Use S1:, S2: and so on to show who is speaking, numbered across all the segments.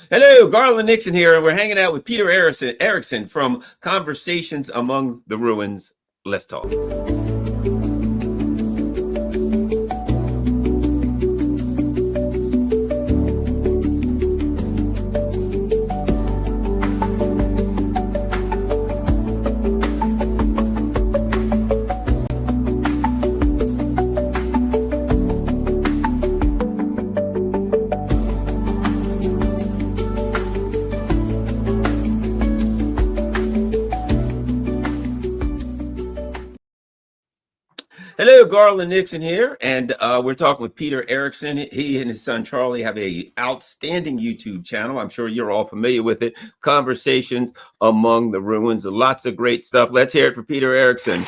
S1: Hello, Garland Nixon here, and we're hanging out with Peter Erickson from Conversations Among the Ruins. Let's talk. Hello, Garland Nixon here, and we're talking with Peter Erickson. He and his son Charlie have a outstanding YouTube channel. I'm sure you're all familiar with it. Conversations Among the Ruins. Lots of great stuff. Let's hear it for Peter Erickson.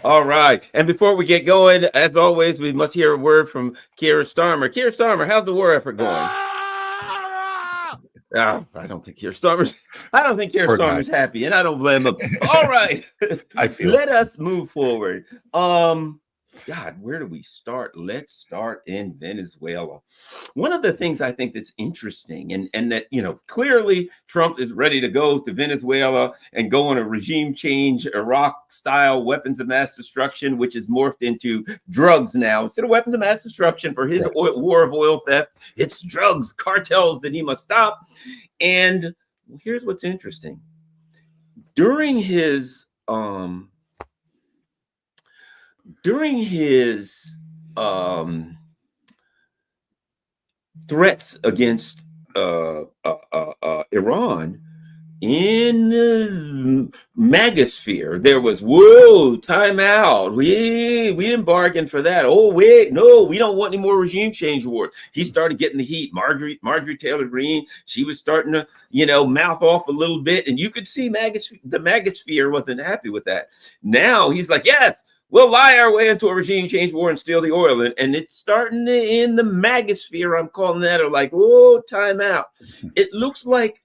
S1: All right, and before we get going, as always, we must hear a word from Keira Starmer. Keira Starmer, how's the war effort going? I don't think Keir Starmer's happy, and I don't blame him. All right, let us move forward. God, where do we start? Let's start in Venezuela. One of the things I think that's interesting, and that, clearly Trump is ready to go to Venezuela and go on a regime change, Iraq-style weapons of mass destruction, which is morphed into drugs now. Instead of weapons of mass destruction for his war of oil theft, it's drugs, cartels that he must stop. And here's what's interesting. During his threats against Iran in the Magosphere, there was, whoa, time out. We didn't bargain for that. Oh, wait, no, we don't want any more regime change wars. He started getting the heat. Marjorie Taylor Greene, she was starting to, mouth off a little bit, and you could see the Magosphere wasn't happy with that. Now he's like, yes, we'll lie our way into a regime change war and steal the oil. And it's starting in the Magosphere, I'm calling that, are like, oh, time out. It looks like,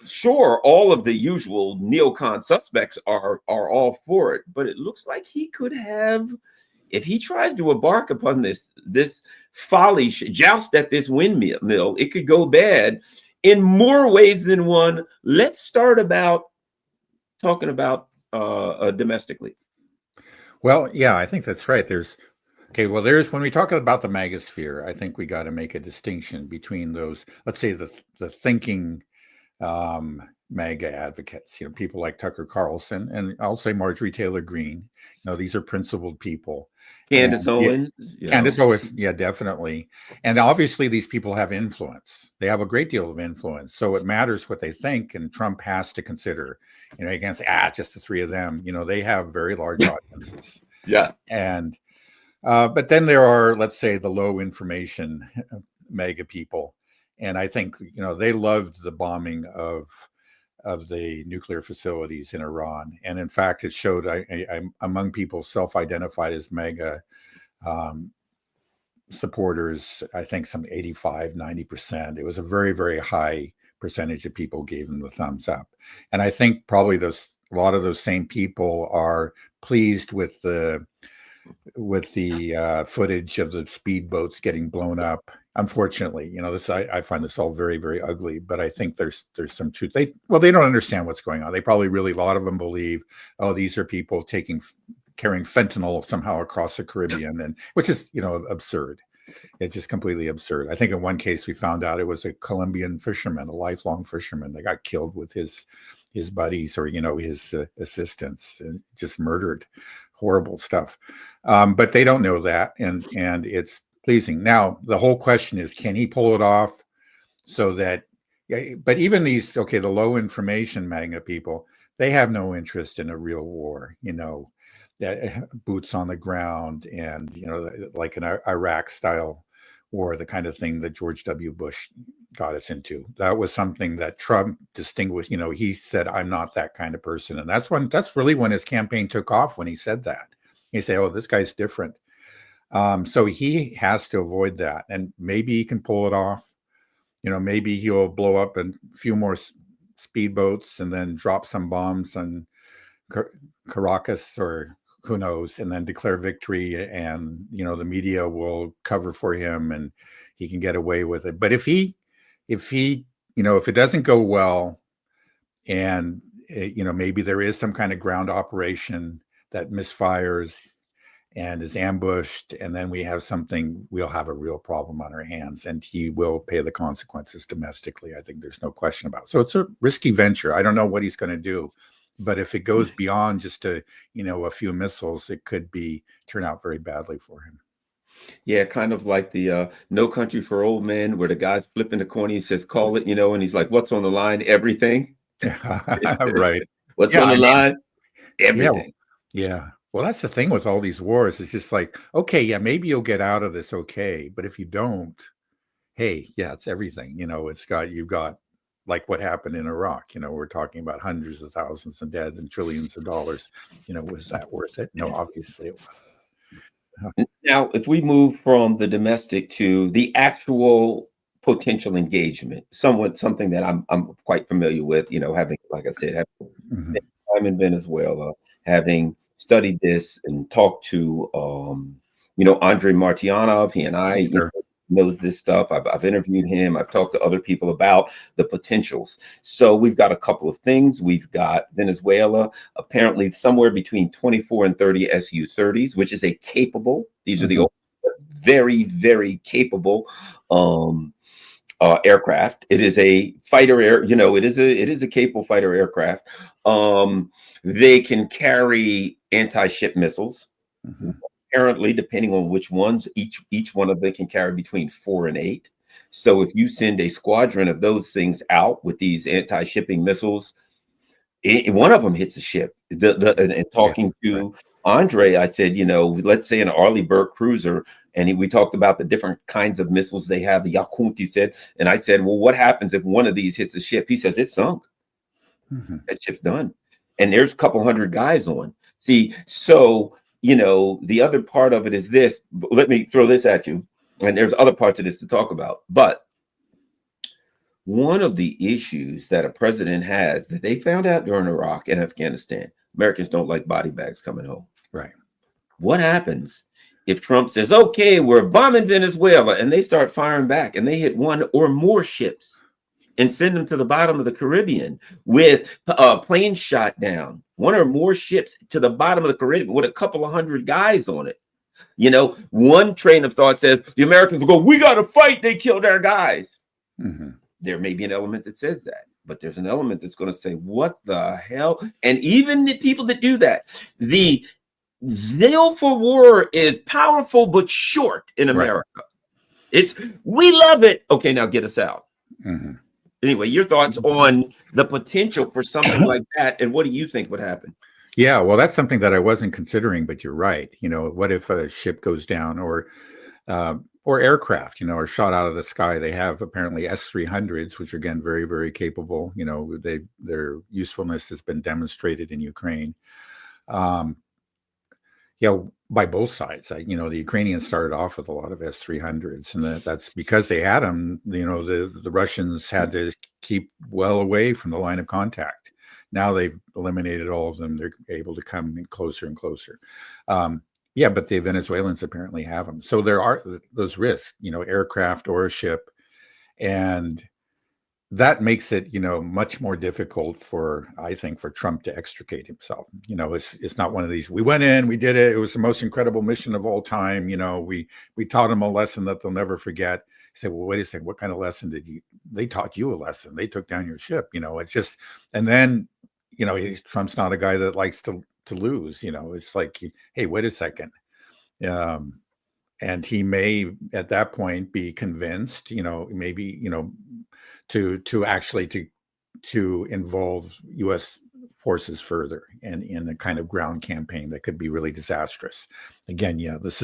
S1: sure, all of the usual neocon suspects are all for it, but it looks like he could have, if he tries to embark upon this folly joust at this windmill, it could go bad in more ways than one. Let's start talking about domestically.
S2: Well, yeah, I think that's right. There's when we talk about the Magosphere, I think we got to make a distinction between those, let's say the thinking MAGA advocates, people like Tucker Carlson, and I'll say Marjorie Taylor Greene. These are principled people.
S1: Candace Owens.
S2: Candace Owens, yeah, definitely. And obviously these people have influence. They have a great deal of influence. So it matters what they think, and Trump has to consider, you can't say, just the three of them. They have very large audiences.
S1: Yeah.
S2: And but then there are, let's say, the low information MAGA people. And I think, they loved the bombing of the nuclear facilities in Iran. And in fact, it showed I'm among people self-identified as MAGA supporters, I think some 85, 90%. It was a very, very high percentage of people gave them the thumbs up. And I think probably a lot of those same people are pleased with the footage of the speedboats getting blown up. Unfortunately, I find this all very, very ugly, but I think there's some truth. They don't understand what's going on. They probably a lot of them believe, these are people carrying fentanyl somehow across the Caribbean, and which is, absurd. It's just completely absurd. I think in one case we found out it was a Colombian fisherman, a lifelong fisherman. They got killed with his buddies or, his assistants, and just murdered. Horrible stuff. But they don't know that. And it's pleasing. Now, the whole question is, can he pull it off so that, but even these, the low information MAGA people, they have no interest in a real war, boots on the ground and, like an Iraq style war, the kind of thing that George W. Bush got us into. That was something that Trump distinguished. He said, I'm not that kind of person. And that's really when his campaign took off, when he said that. He said, oh, this guy's different. So he has to avoid that. And maybe he can pull it off. Maybe he'll blow up a few more speedboats and then drop some bombs on Caracas or who knows, and then declare victory, and the media will cover for him and he can get away with it. But if it doesn't go well, and maybe there is some kind of ground operation that misfires and is ambushed, and then we'll have a real problem on our hands, and he will pay the consequences domestically. I think there's no question about it. So it's a risky venture. I don't know what he's going to do, but if it goes beyond just a few missiles, it could turn out very badly for him.
S1: Yeah, kind of like the No Country for Old Men, where the guy's flipping the coin. He says, "Call it," and he's like, "What's on the line? Everything."
S2: Right.
S1: What's on the line? Everything.
S2: Yeah. Well, that's the thing with all these wars. It's just like, okay, yeah, maybe you'll get out of this okay, but if you don't, hey, yeah, it's everything. You've got like what happened in Iraq. We're talking about hundreds of thousands of dead and trillions of dollars. Was that worth it? No, obviously it wasn't.
S1: Now, if we move from the domestic to the actual potential engagement, something that I'm quite familiar with, having, like I said, having time in Venezuela, having studied this and talked to Andrei Martyanov. He and I knows this stuff. I've interviewed him. I've talked to other people about the potentials. So we've got a couple of things. We've got Venezuela, apparently somewhere between 24 and 30 Su-30s, which is these are the very, very capable aircraft. It is a fighter it is a capable fighter aircraft. They can carry anti-ship missiles. Apparently, depending on which ones, each one of them can carry between 4 and 8. So if you send a squadron of those things out with these anti-shipping missiles, one of them hits a ship. And talking to Andre, I said, let's say an Arleigh Cruiser, and we talked about the different kinds of missiles they have. The Yakunt, he said, and I said, well, what happens if one of these hits a ship? He says it's sunk. That ship's done. And there's a couple hundred guys on. See, so the other part of it is this. Let me throw this at you, and there's other parts of this to talk about. But one of the issues that a president has that they found out during Iraq and Afghanistan, Americans don't like body bags coming home.
S2: Right.
S1: What happens if Trump says, okay, we're bombing Venezuela, and they start firing back and they hit one or more ships and send them to the bottom of the Caribbean with planes shot down, one or more ships to the bottom of the Caribbean with a couple of hundred guys on it? One train of thought says the Americans will go, we got to fight. They killed our guys. There may be an element that says that, but there's an element that's going to say, what the hell? And even the people that do that, the zeal for war is powerful but short in America. We love it. Okay, now get us out. Anyway, your thoughts on the potential for something like that, and what do you think would happen?
S2: Yeah, well, that's something that I wasn't considering, but you're right. What if a ship goes down, or aircraft, are shot out of the sky? They have apparently S-300s, which are, again, very, very capable. Their usefulness has been demonstrated in Ukraine. By both sides. The Ukrainians started off with a lot of S-300s, and that's because they had them. The Russians had to keep well away from the line of contact. Now they've eliminated all of them. They're able to come in closer and closer. But the Venezuelans apparently have them. So there are those risks, aircraft or a ship, and that makes it, much more difficult for Trump to extricate himself. It's not one of these, we went in, we did it. It was the most incredible mission of all time. We taught them a lesson that they'll never forget. You say, well, wait a second, what kind of lesson they taught you a lesson? They took down your ship. It's just, and then, Trump's not a guy that likes to lose. It's like, hey, wait a second. And he may at that point be convinced, maybe, to actually to involve U.S. forces further and in a kind of ground campaign that could be really disastrous. Again, this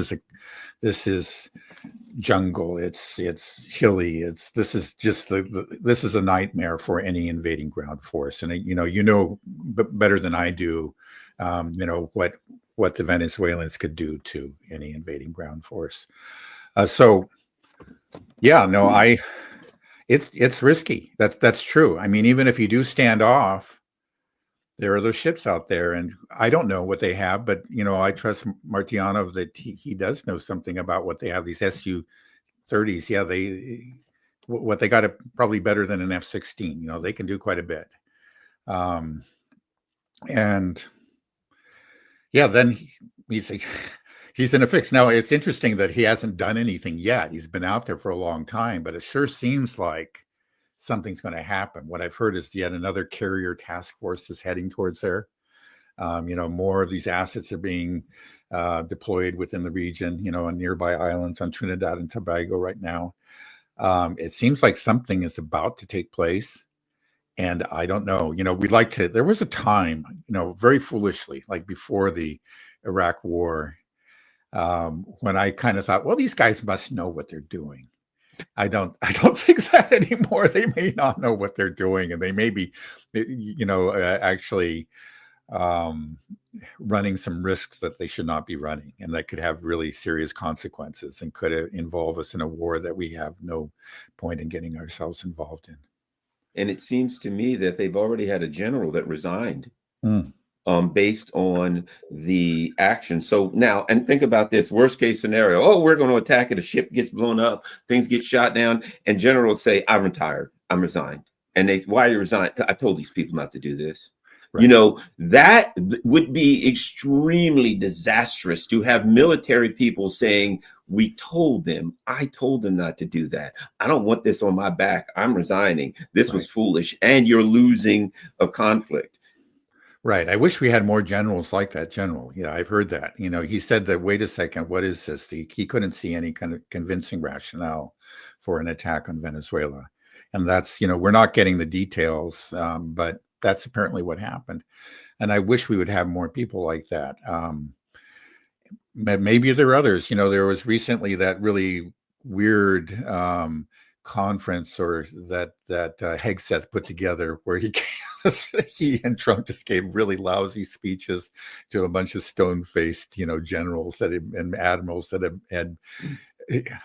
S2: is jungle. It's hilly. This is a nightmare for any invading ground force. And better than I do, what the Venezuelans could do to any invading ground force. It's risky. That's true. I mean, even if you do stand off, There are those ships out there, and I don't know what they have, but I trust Martianov that he does know something about what they have. These Su-30s, yeah, what they got probably better than an F-16. They can do quite a bit, and yeah, then he's in a fix. Now it's interesting that he hasn't done anything yet. He's been out there for a long time, but it sure seems like something's going to happen. What I've heard is yet another carrier task force is heading towards there. More of these assets are being deployed within the region, on nearby islands on Trinidad and Tobago right now. It seems like something is about to take place. And I don't know, there was a time, very foolishly, like before the Iraq war, when I kind of thought, well, these guys must know what they're doing. I don't think that anymore. They may not know what they're doing, and they may be, actually running some risks that they should not be running, and that could have really serious consequences and could involve us in a war that we have no point in getting ourselves involved in.
S1: And it seems to me that they've already had a general that resigned. Based on the action. So now, and think about this worst case scenario. Oh, we're going to attack it. A ship gets blown up, things get shot down, and generals say, I'm retired, I'm resigned. And why are you resigned? I told these people not to do this. Right. That would be extremely disastrous to have military people saying, I told them not to do that. I don't want this on my back. I'm resigning. This was foolish. And you're losing a conflict.
S2: Right. I wish we had more generals like that general. Yeah, I've heard that. He said that, wait a second, what is this? He couldn't see any kind of convincing rationale for an attack on Venezuela. And that's, we're not getting the details, but that's apparently what happened. And I wish we would have more people like that. Maybe there are others. There was recently that really weird conference or that Hegseth put together where he and Trump just gave really lousy speeches to a bunch of stone-faced, generals and admirals that had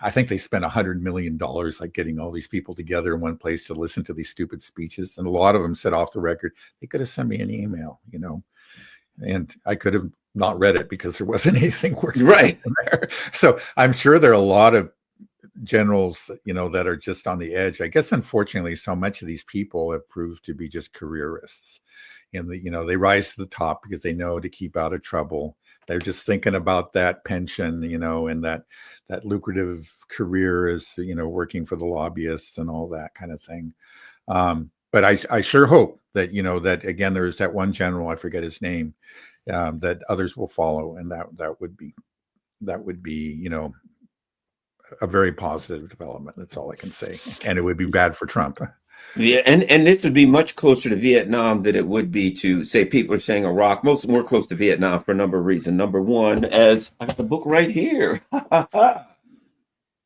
S2: I think they spent $100 million like getting all these people together in one place to listen to these stupid speeches. And a lot of them said off the record, they could have sent me an email, and I could have not read it because there wasn't anything worth
S1: right
S2: there. So I'm sure there are a lot of generals, that are just on the edge. I guess, unfortunately, so much of these people have proved to be just careerists. And they rise to the top because they know to keep out of trouble. They're just thinking about that pension, and that lucrative career is, working for the lobbyists and all that kind of thing. But I sure hope that, that again, there's that one general, I forget his name, that others will follow. And that would be, a very positive development. That's all I can say. And it would be bad for Trump.
S1: Yeah, and this would be much closer to Vietnam than it would be to, say, people are saying Iraq, more close to Vietnam for a number of reasons. Number one, as I got the book right here,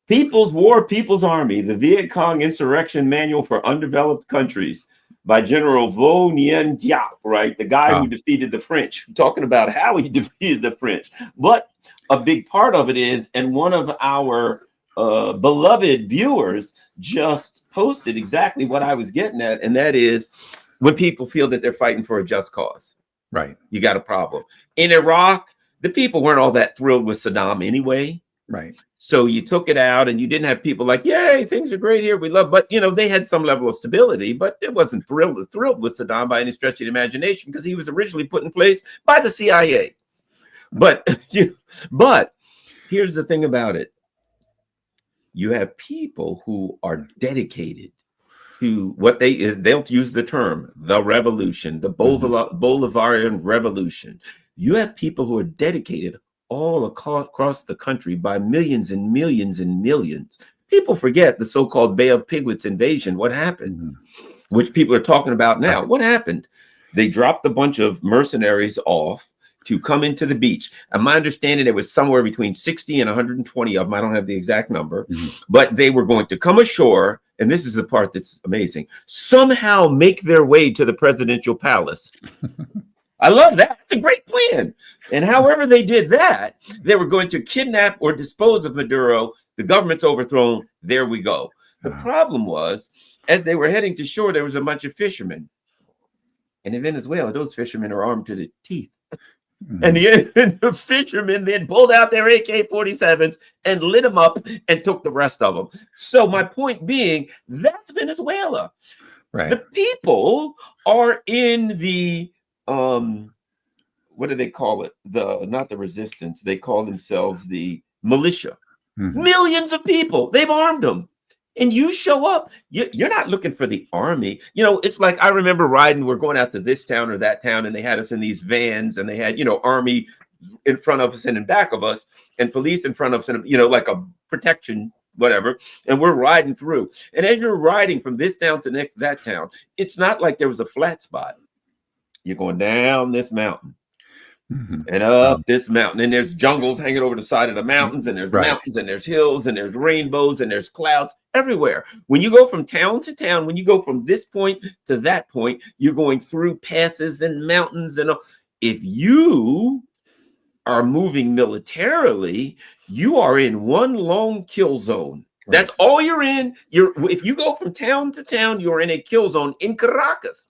S1: People's War, People's Army, the Viet Cong Insurrection Manual for Undeveloped Countries by General Vo Nguyen Diap, right? The guy who defeated the French, talking about how he defeated the French. But a big part of it is, and one of our beloved viewers just posted exactly what I was getting at, and that is when people feel that they're fighting for a just cause.
S2: Right.
S1: You got a problem. In Iraq, the people weren't all that thrilled with Saddam anyway.
S2: Right.
S1: So you took it out and you didn't have people like, yay, things are great here. We love, but they had some level of stability, but it wasn't thrilled with Saddam by any stretch of the imagination because he was originally put in place by the CIA. But here's the thing about it. You have people who are dedicated to what they'll use the term, the revolution, the Bolivarian revolution. You have people who are dedicated all across the country by millions and millions and millions. People forget the so-called Bay of Piglets invasion. What happened? Which people are talking about now. What happened? They dropped a bunch of mercenaries off to come into the beach. And my understanding, it was somewhere between 60 and 120 of them. I don't have the exact number, but they were going to come ashore. And this is the part that's amazing. Somehow make their way to the presidential palace. I love that. It's a great plan. And however they did that, they were going to kidnap or dispose of Maduro. The government's overthrown. There we go. The problem was, as they were heading to shore, there was a bunch of fishermen. And in Venezuela, those fishermen are armed to the teeth.
S2: Mm-hmm.
S1: And the fishermen then pulled out their AK-47s and lit them up and took the rest of them. So my point being, that's Venezuela.
S2: Right.
S1: The people are in the what do they call it? Not the resistance. They call themselves the militia.
S2: Mm-hmm.
S1: Millions of people. They've armed them. And you show up, you're not looking for the army. You know, it's like I remember riding, we're going out to this town or that town, and they had us in these vans, and they had, you know, army in front of us and in back of us, and police in front of us, and, you know, like a protection, whatever. And we're riding through. And as you're riding from this town to that town, it's not like there was a flat spot. You're going down this mountain.
S2: Mm-hmm.
S1: And up this mountain, and there's jungles hanging over the side of the mountains, and there's mountains, and there's hills, and there's rainbows, and there's clouds everywhere. When you go from town to town, when you go from this point to that point, you're going through passes and mountains. And if you are moving militarily, you are in one long kill zone. Right. That's all you're in. If you go from town to town, you're in a kill zone in Caracas.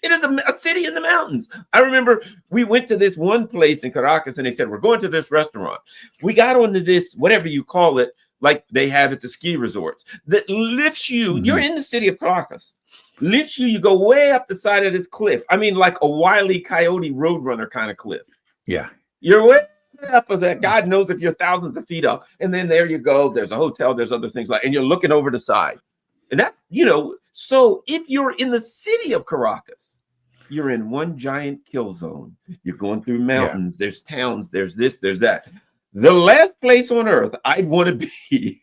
S1: It is a city in the mountains. I remember we went to this one place in Caracas, and they said, we're going to this restaurant. We got onto this, whatever you call it, like they have at the ski resorts, that lifts you. Mm-hmm. You're in the city of Caracas. Lifts you. You go way up the side of this cliff. I mean, like a Wile E. Coyote Roadrunner kind of cliff.
S2: Yeah.
S1: You're way up of that. God knows if you're thousands of feet up. And then there you go. There's a hotel. There's other things and you're looking over the side. And that, you know, so if you're in the city of Caracas, you're in one giant kill zone. You're going through mountains. Yeah. There's towns. There's this, there's that. The last place on earth I'd want to be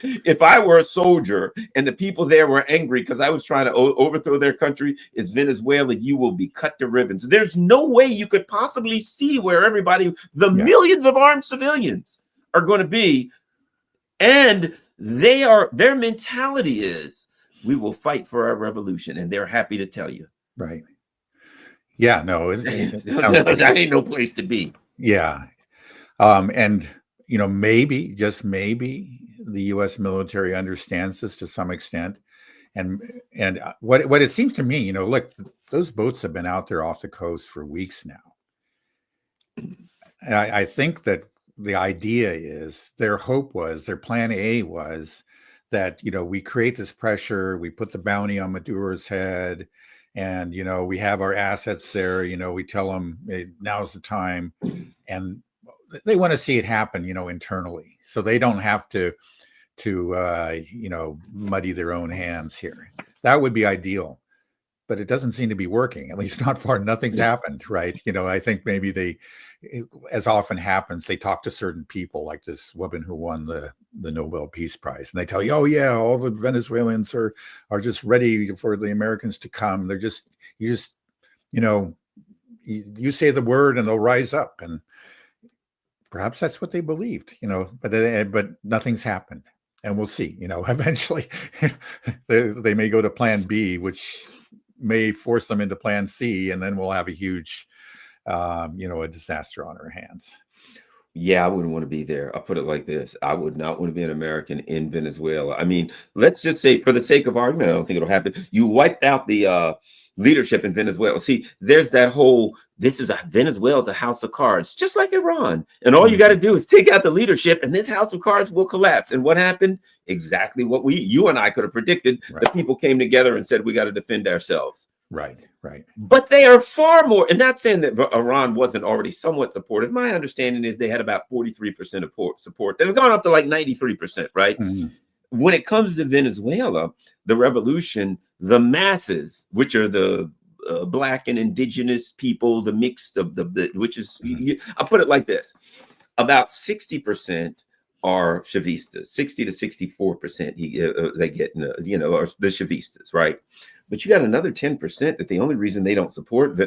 S1: if I were a soldier and the people there were angry because I was trying to overthrow their country is Venezuela. You will be cut to ribbons. There's no way you could possibly see where everybody, the millions of armed civilians are going to be. And their mentality is, we will fight for our revolution, and they're happy to tell you.
S2: Right. Yeah, no,
S1: that ain't no place to be.
S2: Yeah. And, you know, maybe, just maybe, the U.S. military understands this to some extent. And what it seems to me, you know, look, those boats have been out there off the coast for weeks now. And I think that the idea is, their hope was, their plan A was that, you know, we create this pressure, we put the bounty on Maduro's head, and, you know, we have our assets there, you know, we tell them now's the time. And they want to see it happen, you know, internally. So they don't have to you know, muddy their own hands here. That would be ideal. But it doesn't seem to be working, at least not far. Nothing's happened, right? You know, I think maybe they, as often happens, they talk to certain people, like this woman who won the Nobel Peace Prize, and they tell you, oh yeah, all the Venezuelans are just ready for the Americans to come. They're just, you know, you say the word and they'll rise up, and perhaps that's what they believed, you know, but nothing's happened, and we'll see, you know, eventually they may go to plan B, which may force them into plan C, and then we'll have a huge, you know, a disaster on our hands.
S1: Yeah, I wouldn't want to be there. I'll put it like this. I would not want to be an American in Venezuela. I mean, let's just say, for the sake of argument, I don't think it'll happen. You wiped out the leadership in Venezuela. See, there's that whole, Venezuela's a house of cards, just like Iran. And all you got to do is take out the leadership, and this house of cards will collapse. And what happened? Exactly what you and I could have predicted. Right. The people came together and said, we got to defend ourselves.
S2: Right, right.
S1: But they are far more, and not saying that Iran wasn't already somewhat supportive. My understanding is they had about 43% of support. They've gone up to like 93%, right? Mm-hmm. When it comes to Venezuela, the revolution, the masses, which are the Black and indigenous people, the mixed of which is, I'll put it like this: about 60% are Chavistas, 60 to 64% they get, you know, are the Chavistas, right? But you got another 10% that the only reason they don't support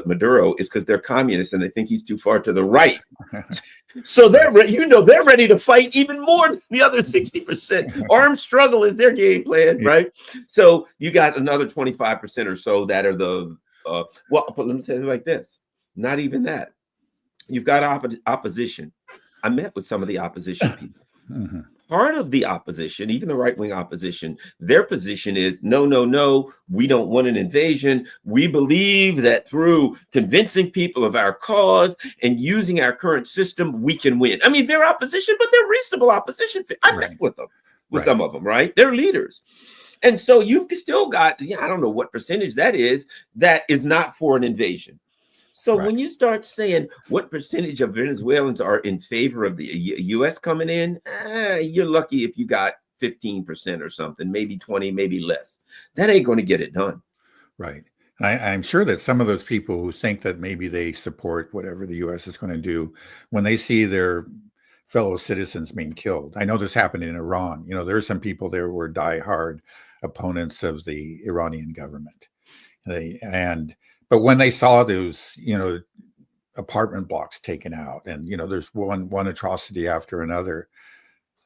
S1: Maduro is because they're communists and they think he's too far to the right. So they're ready to fight even more than the other 60%. Armed struggle is their game plan, right? So you got another 25% or so that are the but let me tell you like this: not even that. You've got opposition. I met with some of the opposition people. Mm-hmm. part of the opposition, even the right-wing opposition, their position is no, no, no, we don't want an invasion. We believe that through convincing people of our cause and using our current system, we can win. I mean, they're opposition, but they're reasonable opposition. I met with them, with some of them, right? They're leaders. And so you've still got, I don't know what percentage that is not for an invasion. So when you start saying what percentage of Venezuelans are in favor of the U.S. coming in, you're lucky if you got 15% or something, maybe 20, maybe less. That ain't going to get it done.
S2: Right. And I'm sure that some of those people who think that maybe they support whatever the U.S. is going to do, when they see their fellow citizens being killed. I know this happened in Iran. You know, there are some people there who were diehard opponents of the Iranian government. But when they saw those, apartment blocks taken out, and there's one atrocity after another,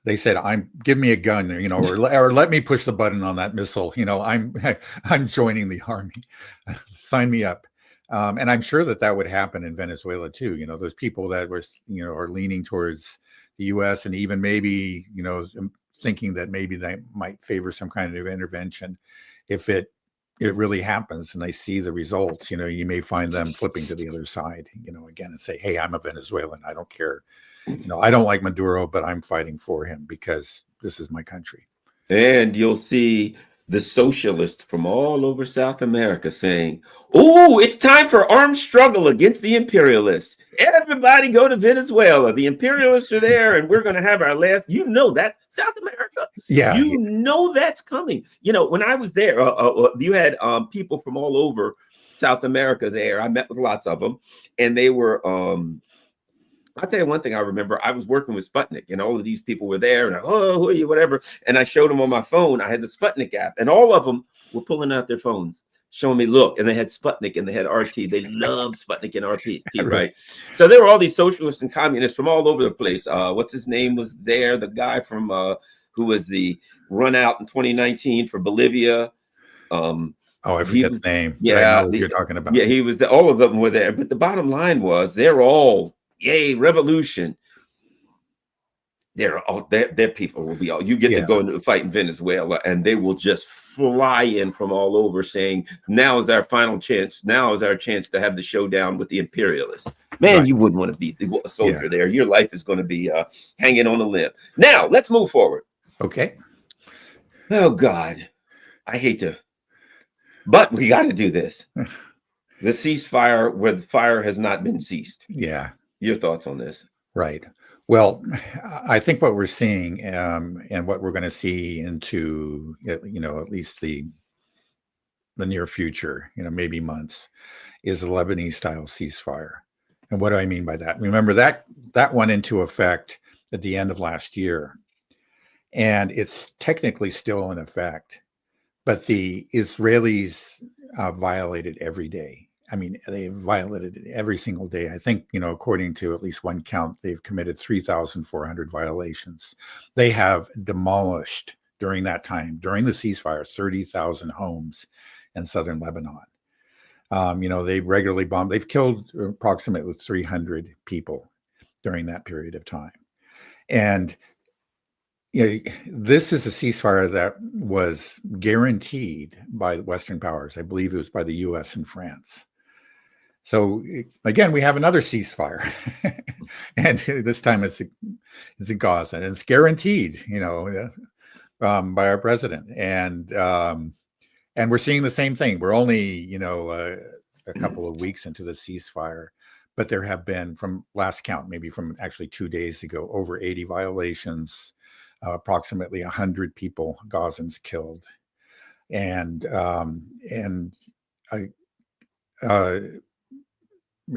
S2: they said, give me a gun, or let me push the button on that missile. I'm joining the army. Sign me up. And I'm sure that would happen in Venezuela too. Those people that were, are leaning towards the U.S. and even maybe, thinking that maybe they might favor some kind of intervention. If it really happens and they see the results, you may find them flipping to the other side, again, and say, hey, I'm a Venezuelan. I don't care. I don't like Maduro, but I'm fighting for him because this is my country.
S1: And you'll see the socialists from all over South America saying, oh, it's time for armed struggle against the imperialists. Everybody go to Venezuela. The imperialists are there and we're going to have our last, that South America.
S2: Yeah.
S1: That's coming. When I was there, you had people from all over South America there. I met with lots of them, and they were, I'll tell you one thing I remember. I was working with Sputnik, and all of these people were there, and who are you, whatever. And I showed them on my phone. I had the Sputnik app, and all of them were pulling out their phones, showing me, look, and they had Sputnik and they had RT. They loved Sputnik and RT, right? So there were all these socialists and communists from all over the place. What's his name was there? The guy from who was the run out in 2019 for Bolivia.
S2: I forget his name.
S1: Yeah,
S2: I know what you're talking about.
S1: Yeah, he was. All of them were there. But the bottom line was, they're all, yay, revolution. Their people will be all. You get to go and fight in Venezuela, and they will just fly in from all over, saying, "Now is our final chance. Now is our chance to have the showdown with the imperialists." Man, you wouldn't want to be a soldier there. Your life is going to be hanging on a limb. Now, let's move forward.
S2: Okay.
S1: Oh God, I hate to, but we got to do this. The ceasefire, where the fire has not been ceased.
S2: Yeah.
S1: Your thoughts on this?
S2: Right. Well, I think what we're seeing and what we're going to see into, at least the near future, maybe months, is a Lebanese style ceasefire. And what do I mean by that? Remember that went into effect at the end of last year, and it's technically still in effect, but the Israelis violate it every day. I mean, they violated it every single day. I think, according to at least one count, they've committed 3,400 violations. They have demolished during that time, during the ceasefire, 30,000 homes in southern Lebanon. They regularly bomb. They've killed approximately 300 people during that period of time. And this is a ceasefire that was guaranteed by Western powers. I believe it was by the U.S. and France. So again, we have another ceasefire, and this time it's in Gaza, and it's guaranteed, by our president. And we're seeing the same thing. We're only, a couple of weeks into the ceasefire, but there have been, from last count, maybe from actually 2 days ago, over 80 violations, approximately 100 people, Gazans killed, and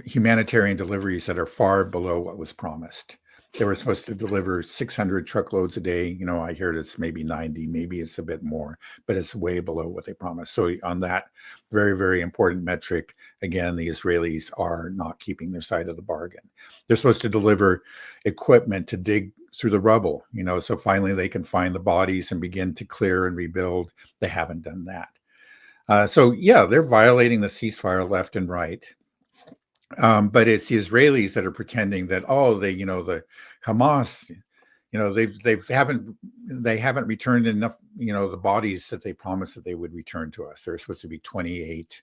S2: humanitarian deliveries that are far below what was promised. They were supposed to deliver 600 truckloads a day. I hear it's maybe 90, maybe it's a bit more, but it's way below what they promised. So on that very, very important metric, again, the Israelis are not keeping their side of the bargain. They're supposed to deliver equipment to dig through the rubble, so finally they can find the bodies and begin to clear and rebuild. They haven't done that. So they're violating the ceasefire left and right. But it's the Israelis that are pretending that, the Hamas they haven't returned enough, the bodies that they promised that they would return to us. There are supposed to be 28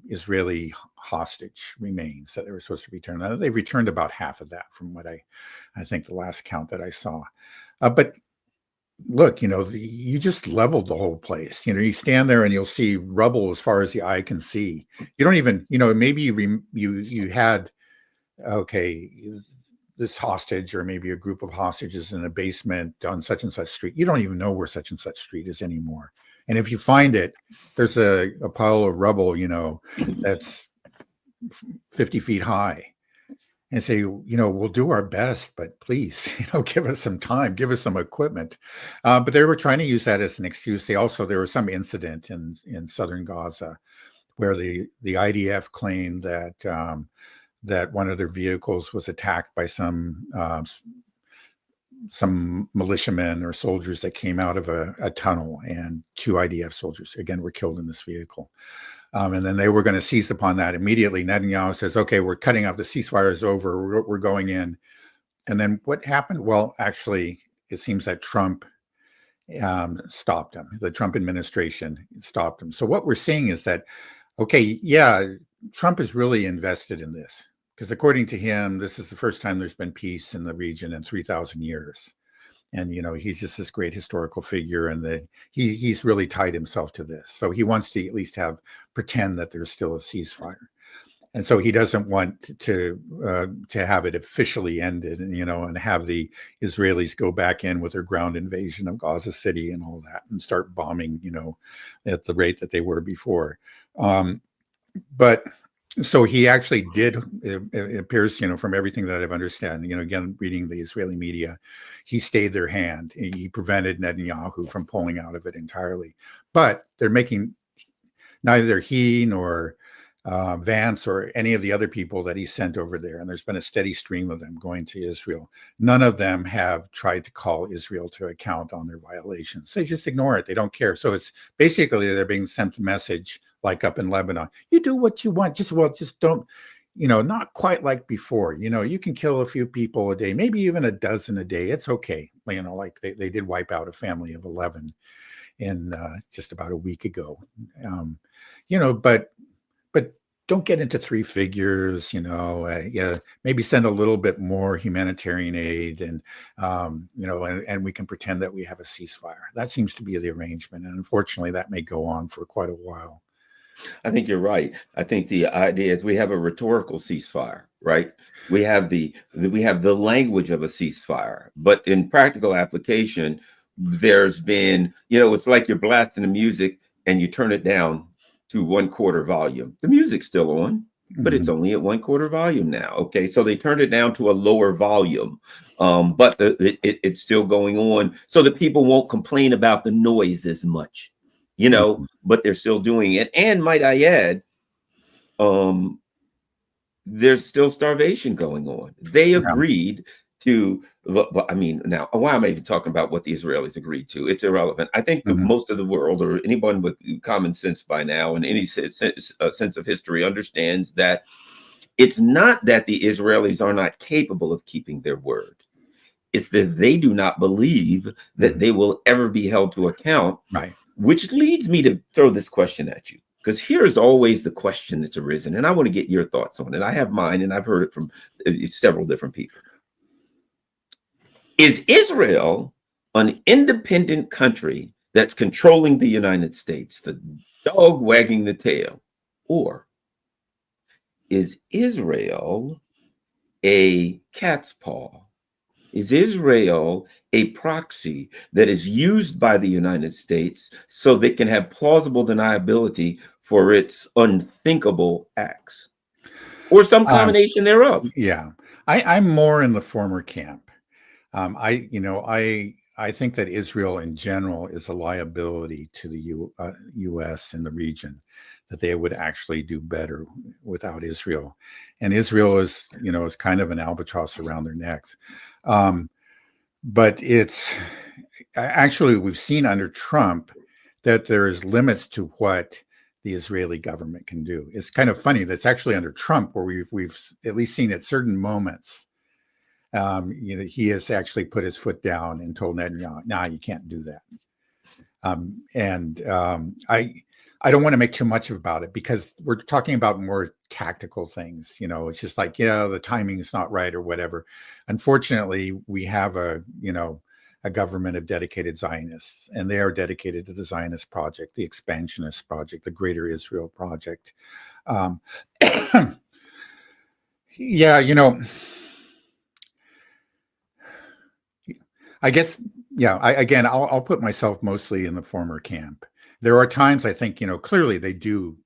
S2: Israeli hostage remains that they were supposed to return. Now, they've returned about half of that from what I think the last count that I saw. But look, you just leveled the whole place. You stand there and you'll see rubble as far as the eye can see. You don't even, maybe you had, okay, this hostage or maybe a group of hostages in a basement on such and such street. You don't even know where such and such street is anymore. And if you find it, there's a pile of rubble, that's 50 feet high. And say, we'll do our best, but please, give us some time, give us some equipment. But they were trying to use that as an excuse. There was some incident in southern Gaza where the IDF claimed that one of their vehicles was attacked by some militiamen or soldiers that came out of a tunnel, and 2 IDF soldiers, again, were killed in this vehicle. And then they were going to seize upon that immediately. Netanyahu says, okay, we're cutting off, the ceasefire is over, we're going in. And then what happened? Well, actually, it seems that Trump stopped him. The Trump administration stopped him. So what we're seeing is that, okay, yeah, Trump is really invested in this, because according to him, this is the first time there's been peace in the region in 3,000 years. And, he's just this great historical figure, and he's really tied himself to this. So he wants to at least pretend that there's still a ceasefire. And so he doesn't want to have it officially ended, and have the Israelis go back in with their ground invasion of Gaza City and all that and start bombing, at the rate that they were before. But so he actually did, it appears, from everything that I've understood, again, reading the Israeli media, he stayed their hand. He prevented Netanyahu from pulling out of it entirely. But they're making, neither he nor Vance or any of the other people that he sent over there, and there's been a steady stream of them going to Israel, none of them have tried to call Israel to account on their violations. They just ignore it. They don't care. So it's basically they're being sent a message like up in Lebanon. You do what you want. Just don't, not quite like before. You can kill a few people a day, maybe even a dozen a day. It's okay. Like they did wipe out a family of 11 in just about a week ago. But don't get into 3 figures, maybe send a little bit more humanitarian aid and we can pretend that we have a ceasefire. That seems to be the arrangement. And unfortunately, that may go on for quite a while.
S1: I think you're right. I think the idea is we have a rhetorical ceasefire, right? We have the language of a ceasefire, but in practical application, there's been, it's like you're blasting the music and you turn it down to 1/4 volume. The music's still on, but it's only at 1/4 volume now. Okay, so they turned it down to a lower volume, but it's still going on, so that people won't complain about the noise as much, but they're still doing it. And might I add, there's still starvation going on. They agreed to, I mean, now, why am I even talking about what the Israelis agreed to? It's irrelevant. I think most of the world, or anyone with common sense by now and any sense of history, understands that it's not that the Israelis are not capable of keeping their word. It's that they do not believe that they will ever be held to account,
S2: right?
S1: Which leads me to throw this question at you, because here's always the question that's arisen, and I want to get your thoughts on it. I have mine, and I've heard it from several different people. Is Israel an independent country that's controlling the United States, the dog wagging the tail? Or is Israel a cat's paw? Is Israel a proxy that is used by the United States so they can have plausible deniability for its unthinkable acts? Or some combination thereof?
S2: Yeah, I'm more in the former camp. I think that Israel in general is a liability to the U.S. and the region, that they would actually do better without Israel. And Israel is kind of an albatross around their necks. But it's actually, we've seen under Trump that there's limits to what the Israeli government can do. It's kind of funny that's actually under Trump where we've at least seen at certain moments He has actually put his foot down and told Netanyahu, "Nah, you can't do that." I don't want to make too much about it because we're talking about more tactical things. It's just like, the timing is not right or whatever. Unfortunately, we have a government of dedicated Zionists, and they are dedicated to the Zionist project, the expansionist project, the Greater Israel project. I guess, I'll put myself mostly in the former camp. There are times I think, clearly they do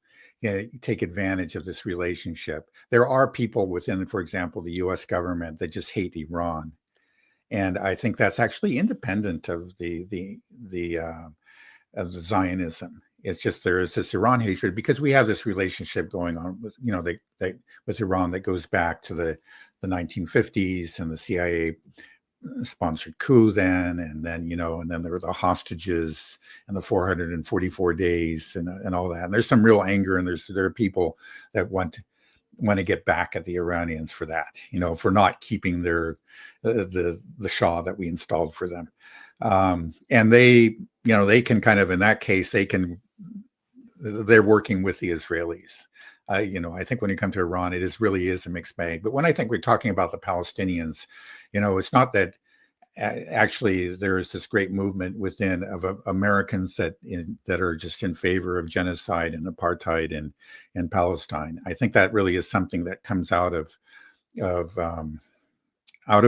S2: take advantage of this relationship. There are people within, for example, the U.S. government that just hate Iran. And I think that's actually independent of the Zionism. It's just there is this Iran hatred because we have this relationship going on with, with Iran that goes back to the 1950s and the CIA sponsored coup then, and then there were the hostages and the 444 days and all that. And there's some real anger, and there are people that want to get back at the Iranians for that, for not keeping the Shah that we installed for them. And they can kind of, in that case, they're working with the Israelis. I think when you come to Iran, it really is a mixed bag. But when I think we're talking about the Palestinians, it's not that actually there is this great movement within of Americans that are just in favor of genocide and apartheid in Palestine. I think that really is something that comes out of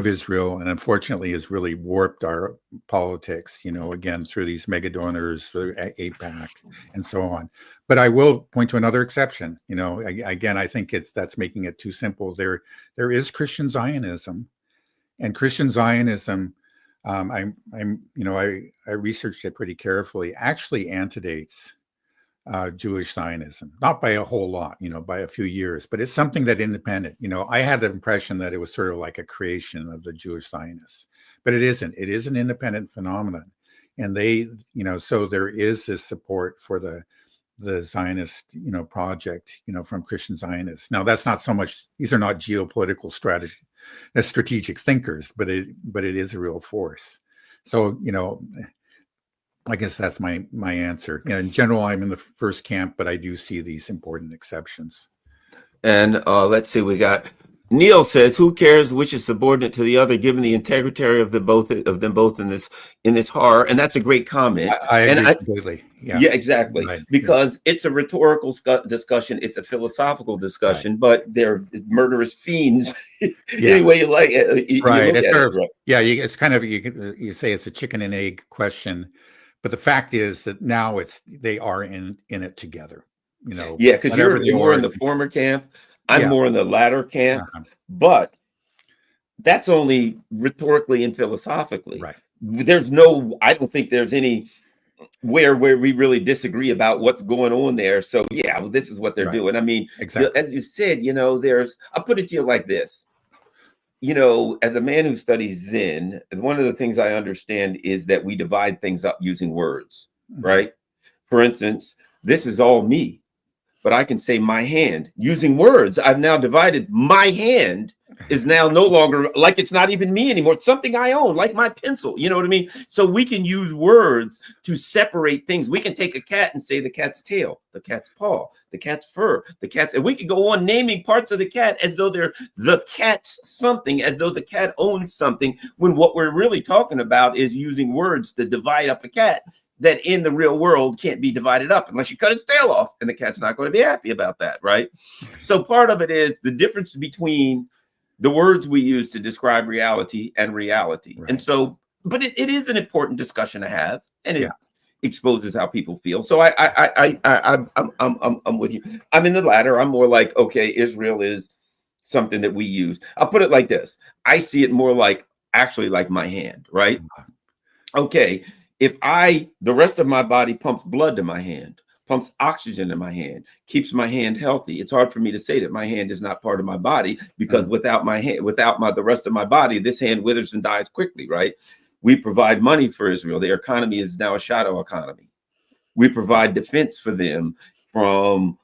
S2: Israel, and unfortunately has really warped our politics, again, through these mega donors, through AIPAC and so on. But I will point to another exception. Again, I think that's making it too simple. There is Christian Zionism, and Christian Zionism, I researched it pretty carefully, actually antedates Jewish Zionism, not by a whole lot, by a few years, but it's something that independent, I had the impression that it was sort of like a creation of the Jewish Zionists, but it isn't. It is an independent phenomenon. And they, so there is this support for the Zionist, project, from Christian Zionists. Now, that's not so much, these are not geopolitical strategic thinkers, but it is a real force. So, I guess that's my answer. In general, I'm in the first camp, but I do see these important exceptions.
S1: And let's see, we got Neil says, "Who cares which is subordinate to the other, given the integrity of them both in this horror?" And that's a great comment.
S2: I agree completely.
S1: Yeah, exactly. Right. Because it's a rhetorical discussion, it's a philosophical discussion, right. But they're murderous fiends. Any way you like it.
S2: Right. It's kind of you say it's a chicken and egg question. But the fact is that now they are in it together,
S1: Yeah, because you're more in the former camp. I'm more in the latter camp. But that's only rhetorically and philosophically.
S2: Right.
S1: I don't think there's any where we really disagree about what's going on there. So this is what they're doing. I mean, exactly. As you said, I'll put it to you like this. As a man who studies Zen, one of the things I understand is that we divide things up using words, right? For instance, this is all me, but I can say my hand using words. I've now divided my hand is now no longer like it's not even me anymore. It's something I own, like my pencil. You know what I mean? So we can use words to separate things. We can take a cat and say the cat's tail, the cat's paw, the cat's fur, and we can go on naming parts of the cat as though they're the cat's something, as though the cat owns something, when what we're really talking about is using words to divide up a cat that in the real world can't be divided up unless you cut its tail off, and the cat's not going to be happy about that, right? So part of it is the difference between the words we use to describe reality and reality. Right. And so, but it is an important discussion to have, and it exposes how people feel. So I'm with you. I'm in the latter. I'm more like, okay, Israel is something that we use. I'll put it like this. I see it more like actually like my hand, right? Okay. If the rest of my body pumps blood to my hand, pumps oxygen in my hand, keeps my hand healthy, it's hard for me to say that my hand is not part of my body, because without my hand, the rest of my body, this hand withers and dies quickly, right? We provide money for Israel. Their economy is now a shadow economy. We provide defense for them from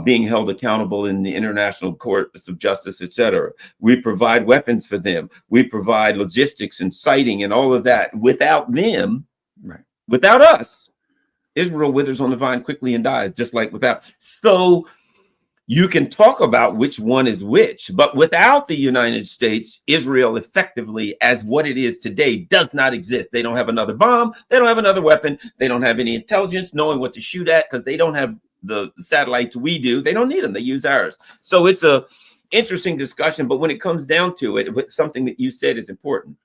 S1: being held accountable in the international courts of justice, etc. We provide weapons for them. We provide logistics and siting and all of that. Without them,
S2: right.
S1: Without us, Israel withers on the vine quickly and dies, just like without. So you can talk about which one is which, but without the United States, Israel effectively, as what it is today, does not exist. They don't have another bomb. They don't have another weapon. They don't have any intelligence knowing what to shoot at because they don't have the satellites we do. They don't need them. They use ours. So it's a interesting discussion. But when it comes down to it, something that you said is important.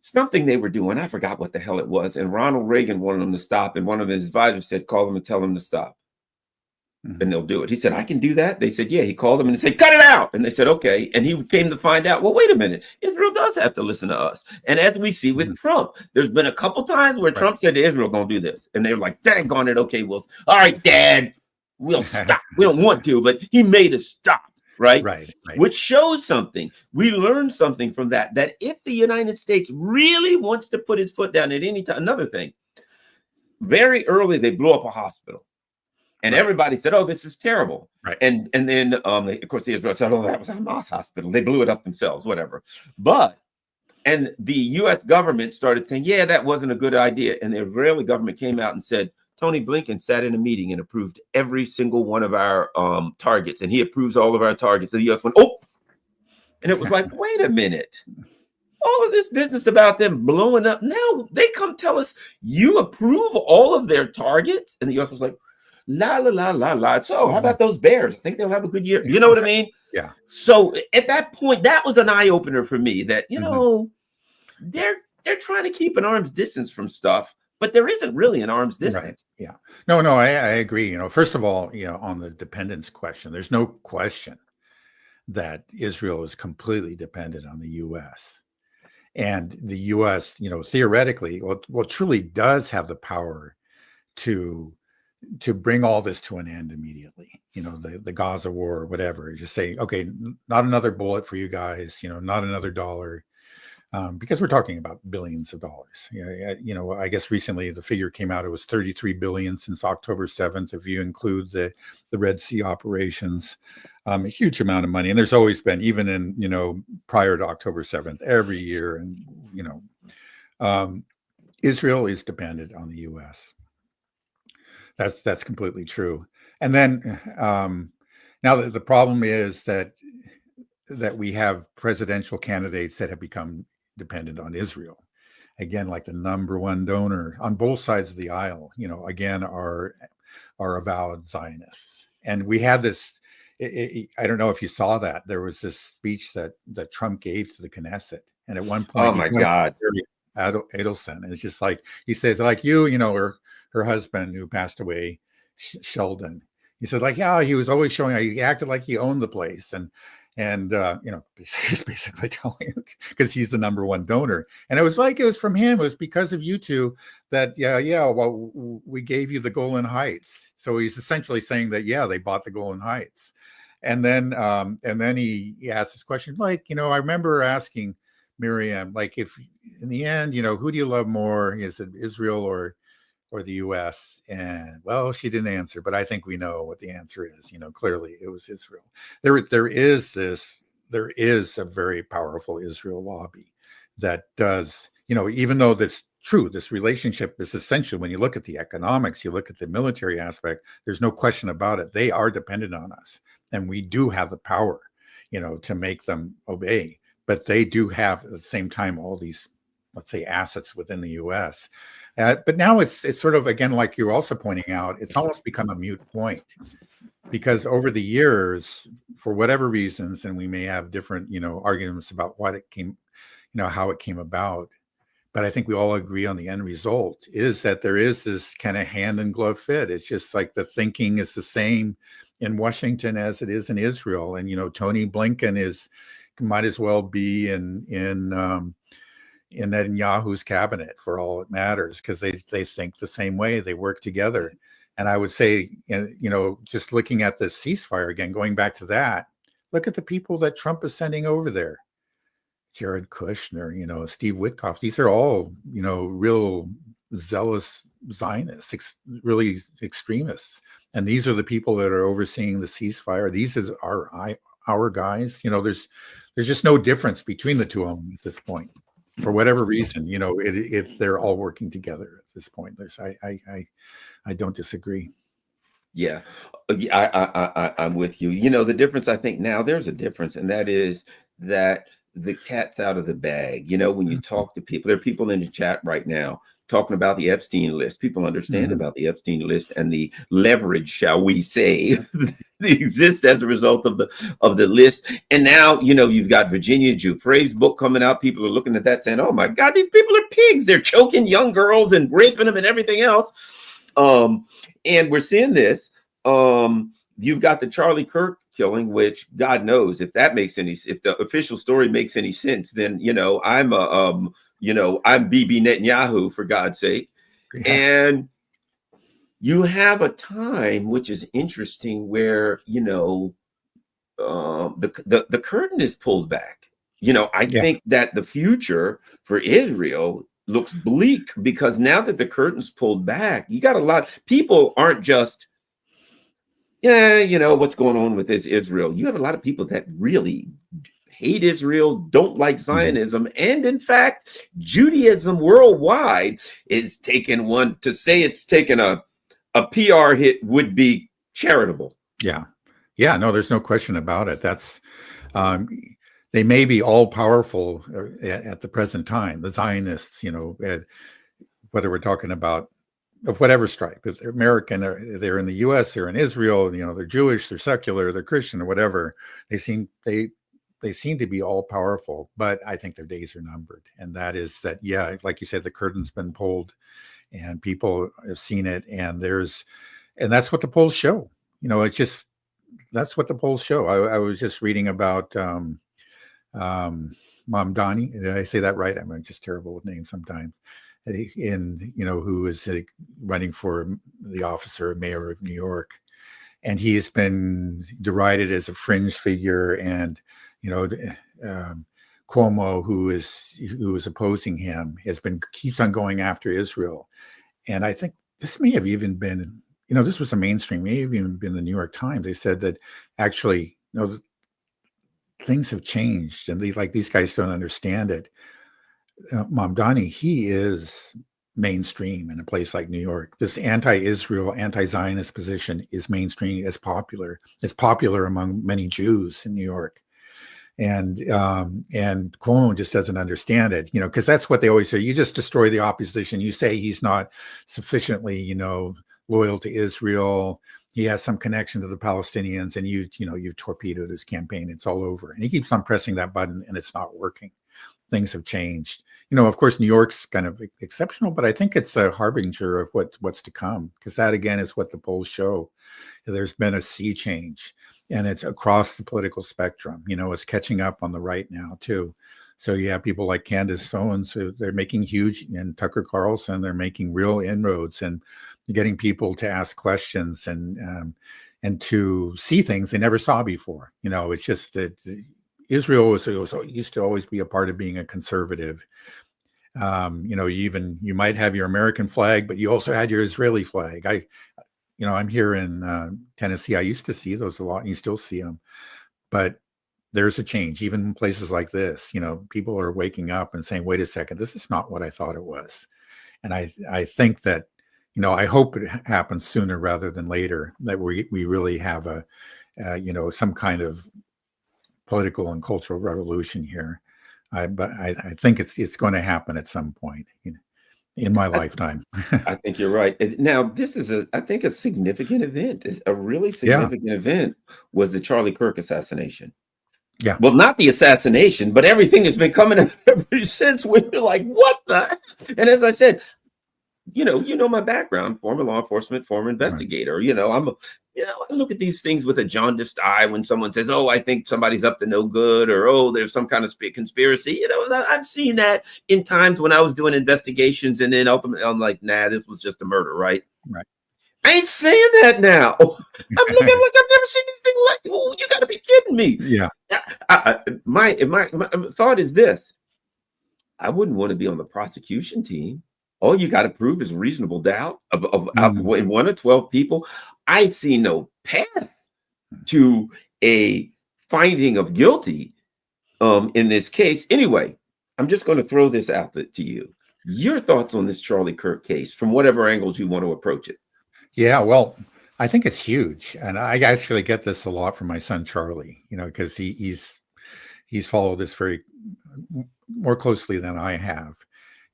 S1: Something they were doing, I forgot what the hell it was. And Ronald Reagan wanted them to stop. And one of his advisors said, call them and tell them to stop. And they'll do it. He said, I can do that. They said, yeah. He called them and they said, cut it out. And they said, okay. And he came to find out, well, wait a minute. Israel does have to listen to us. And as we see with Trump, there's been a couple times where Trump said to Israel, don't do this. And they were like, dang on it. Okay, well, all right, Dad, we'll stop. We don't want to, but he made us stop. Right? Which shows something. We learned something from that if the United States really wants to put its foot down at any time, another thing, very early, they blew up a hospital. And everybody said, oh, this is terrible. And then, of course, the Israel said, oh, that was a Hamas hospital. They blew it up themselves, whatever. And the U.S. government started thinking, yeah, that wasn't a good idea. And the Israeli government came out and said, Tony Blinken sat in a meeting and approved every single one of our targets. And he approves all of our targets. And the U.S. went, oh. And it was like, wait a minute. All of this business about them blowing up. Now they come tell us you approve all of their targets. And the U.S. was like, la, la, la, la, la. So how about those Bears? I think they'll have a good year. You know what I mean?
S2: Yeah.
S1: So at that point, that was an eye opener for me that, you know, they're trying to keep an arm's distance from stuff, but there isn't really an arm's distance.
S2: Yeah. No, I agree. You know, first of all, you know, on the dependence question, there's no question that Israel is completely dependent on the U.S. And the U.S., you know, theoretically, well, truly does have the power to bring all this to an end immediately, you know, the Gaza war or whatever, just say, okay, not another bullet for you guys, you know, not another dollar, because we're talking about billions of dollars. You know, I guess recently the figure came out, it was 33 billion since October 7th, if you include the Red Sea operations, a huge amount of money. And there's always been, even in, you know, prior to October 7th, every year. And, you know, Israel is dependent on the U.S. That's completely true. And then now the problem is that we have presidential candidates that have become dependent on Israel. Again, like the number one donor on both sides of the aisle, you know, again, are avowed Zionists. And we had this, I don't know if you saw that, there was this speech that Trump gave to the Knesset. And at one point,
S1: oh my God,
S2: Erickson, and it's just like, he says, like you know, her husband who passed away, Sheldon. He said, like, yeah, he was always showing, he acted like he owned the place. And you know, he's basically telling you, because he's the number one donor. And it was from him. It was because of you two that, well, we gave you the Golan Heights. So he's essentially saying that, yeah, they bought the Golan Heights. And then he asked this question, like, you know, I remember asking Miriam, like, if in the end, you know, who do you love more? Is it Israel or the U.S.? And well, she didn't answer, but I think we know what the answer is. You know, clearly it was Israel. There is a very powerful Israel lobby that does, you know, even though this relationship is essential. When you look at the economics, you look at the military aspect, there's no question about it. They are dependent on us, and we do have the power, you know, to make them obey. But they do have at the same time all these, let's say, assets within the U.S. But now it's sort of, again, like you're also pointing out, it's almost become a moot point, because over the years, for whatever reasons, and we may have different, you know, arguments about what it came, you know, how it came about, but I think we all agree on the end result is that there is this kind of hand in glove fit. It's just like the thinking is the same in Washington as it is in Israel. And, you know, Tony Blinken might as well be in Netanyahu's cabinet for all it matters, because they think the same way. They work together. And I would say, you know, just looking at the ceasefire again, going back to that, look at the people that Trump is sending over there. Jared Kushner, you know, Steve Witkoff. These are all, you know, real zealous Zionists, really extremists. And these are the people that are overseeing the ceasefire. These is our guys. There's just no difference between the two of them at this point. For whatever reason, they're all working together at this point. I don't disagree.
S1: Yeah, I'm with you. The difference, I think now there's a difference, and that is that the cat's out of the bag. When you talk to people, there are people in the chat right now talking about the Epstein list. People understand about the Epstein list and the leverage, shall we say, that exists as a result of the list. And now, you've got Virginia Giuffre's book coming out. People are looking at that saying, oh my God, these people are pigs. They're choking young girls and raping them and everything else. And we're seeing this. You've got the Charlie Kirk killing, which God knows if the official story makes any sense, then I'm Bibi Netanyahu, for God's sake. Yeah. And you have a time which is interesting where the curtain is pulled back. I think that the future for Israel looks bleak, because now that the curtain's pulled back, you got a lot. People aren't just, what's going on with this Israel. You have a lot of people that really hate Israel, don't like Zionism, and in fact, Judaism worldwide is taking one. To say it's taken a PR hit would be charitable.
S2: Yeah. No, there's no question about it. That's they may be all powerful at the present time. The Zionists, whether we're talking about of whatever stripe, if they're American, they're in the U.S., they're in Israel, they're Jewish, they're secular, they're Christian, or whatever. They seem to be all powerful, but I think their days are numbered. And that is that, like you said, the curtain's been pulled, and people have seen it, and that's what the polls show. That's what the polls show. I was just reading about Mamdani. Did I say that right? I'm just terrible with names sometimes. Who is running for the office of mayor of New York, and he has been derided as a fringe figure, and Cuomo, who is opposing him, keeps on going after Israel. And I think this may have even been, this was a mainstream, may have even been the New York Times. They said that actually, things have changed, and these guys don't understand it. Mamdani, he is mainstream in a place like New York. This anti-Israel, anti-Zionist position is mainstream, is popular. It's popular among many Jews in New York. And Cuomo just doesn't understand it, because that's what they always say. You just destroy the opposition. You say he's not sufficiently, loyal to Israel. He has some connection to the Palestinians, and you've torpedoed his campaign. It's all over. And he keeps on pressing that button, and it's not working. Things have changed. Of course, New York's kind of exceptional, but I think it's a harbinger of what's to come, because that, again, is what the polls show. There's been a sea change, and it's across the political spectrum. It's catching up on the right now, too. So you have people like Candace Owens, who they're making huge, and Tucker Carlson, they're making real inroads and getting people to ask questions and to see things they never saw before. It's just that Israel used to always be a part of being a conservative. You might have your American flag, but you also had your Israeli flag. I'm here in Tennessee. I used to see those a lot, and you still see them. But there's a change, even in places like this. People are waking up and saying, wait a second, this is not what I thought it was. And I think that, I hope it happens sooner rather than later, that we really have some kind of political and cultural revolution here. But I think it's going to happen at some point in my lifetime.
S1: I think you're right. Now, this is I think a significant event. A really significant event was the Charlie Kirk assassination.
S2: Yeah.
S1: Well, not the assassination, but everything has been coming up ever since. We're like, what the? And as I said, my background, former law enforcement, former investigator. Right. I look at these things with a jaundiced eye when someone says, oh, I think somebody's up to no good, or, oh, there's some kind of conspiracy. I've seen that in times when I was doing investigations, and then ultimately I'm like, nah, this was just a murder, right?
S2: Right.
S1: I ain't saying that now. I'm looking like I've never seen anything like, oh, you got to be kidding me.
S2: Yeah.
S1: My thought is this. I wouldn't want to be on the prosecution team. all you got to prove is reasonable doubt in 1 or 12 people. I see no path to a finding of guilty in this case. Anyway, I'm just going to throw this out to you. Your thoughts on this Charlie Kirk case from whatever angles you want to approach it.
S2: Yeah, well, I think it's huge. And I actually get this a lot from my son, Charlie, because he's followed this more closely than I have.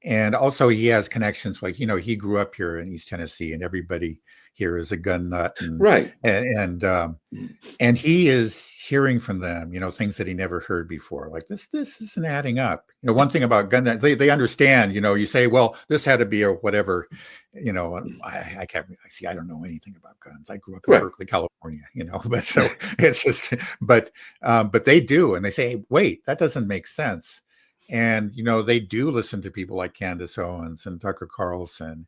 S2: And also he has connections, like, he grew up here in East Tennessee, and everybody here is a gun nut. And,
S1: right.
S2: And he is hearing from them, things that he never heard before. Like this isn't adding up. One thing about gun nuts, they understand, you say, well, this had to be a whatever, I can't see, I don't know anything about guns. I grew up in Berkeley, California, but so it's just, but they do. And they say, wait, that doesn't make sense. And, they do listen to people like Candace Owens and Tucker Carlson,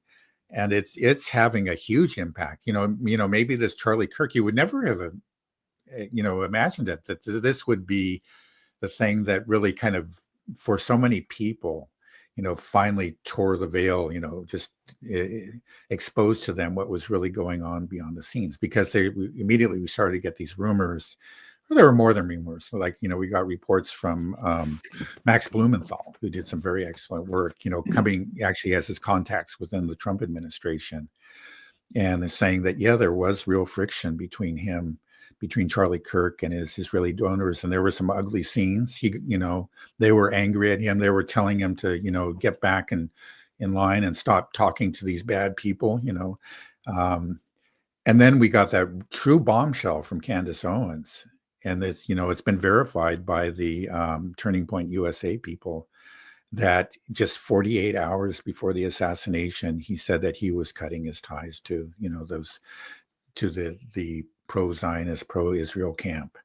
S2: and it's having a huge impact. Maybe this Charlie Kirk, you would never have, imagined it, that this would be the thing that really kind of, for so many people, finally tore the veil, just exposed to them what was really going on beyond the scenes, because we started to get these rumors. There were more than rumors. So we got reports from Max Blumenthal, who did some very excellent work, actually has his contacts within the Trump administration, and is saying that, there was real friction between Charlie Kirk and his Israeli donors. And there were some ugly scenes. They were angry at him. They were telling him to, get back in line and stop talking to these bad people, and then we got that true bombshell from Candace Owens. And it's been verified by the Turning Point USA people that just 48 hours before the assassination, he said that he was cutting his ties to, the pro-Zionist, pro-Israel camp.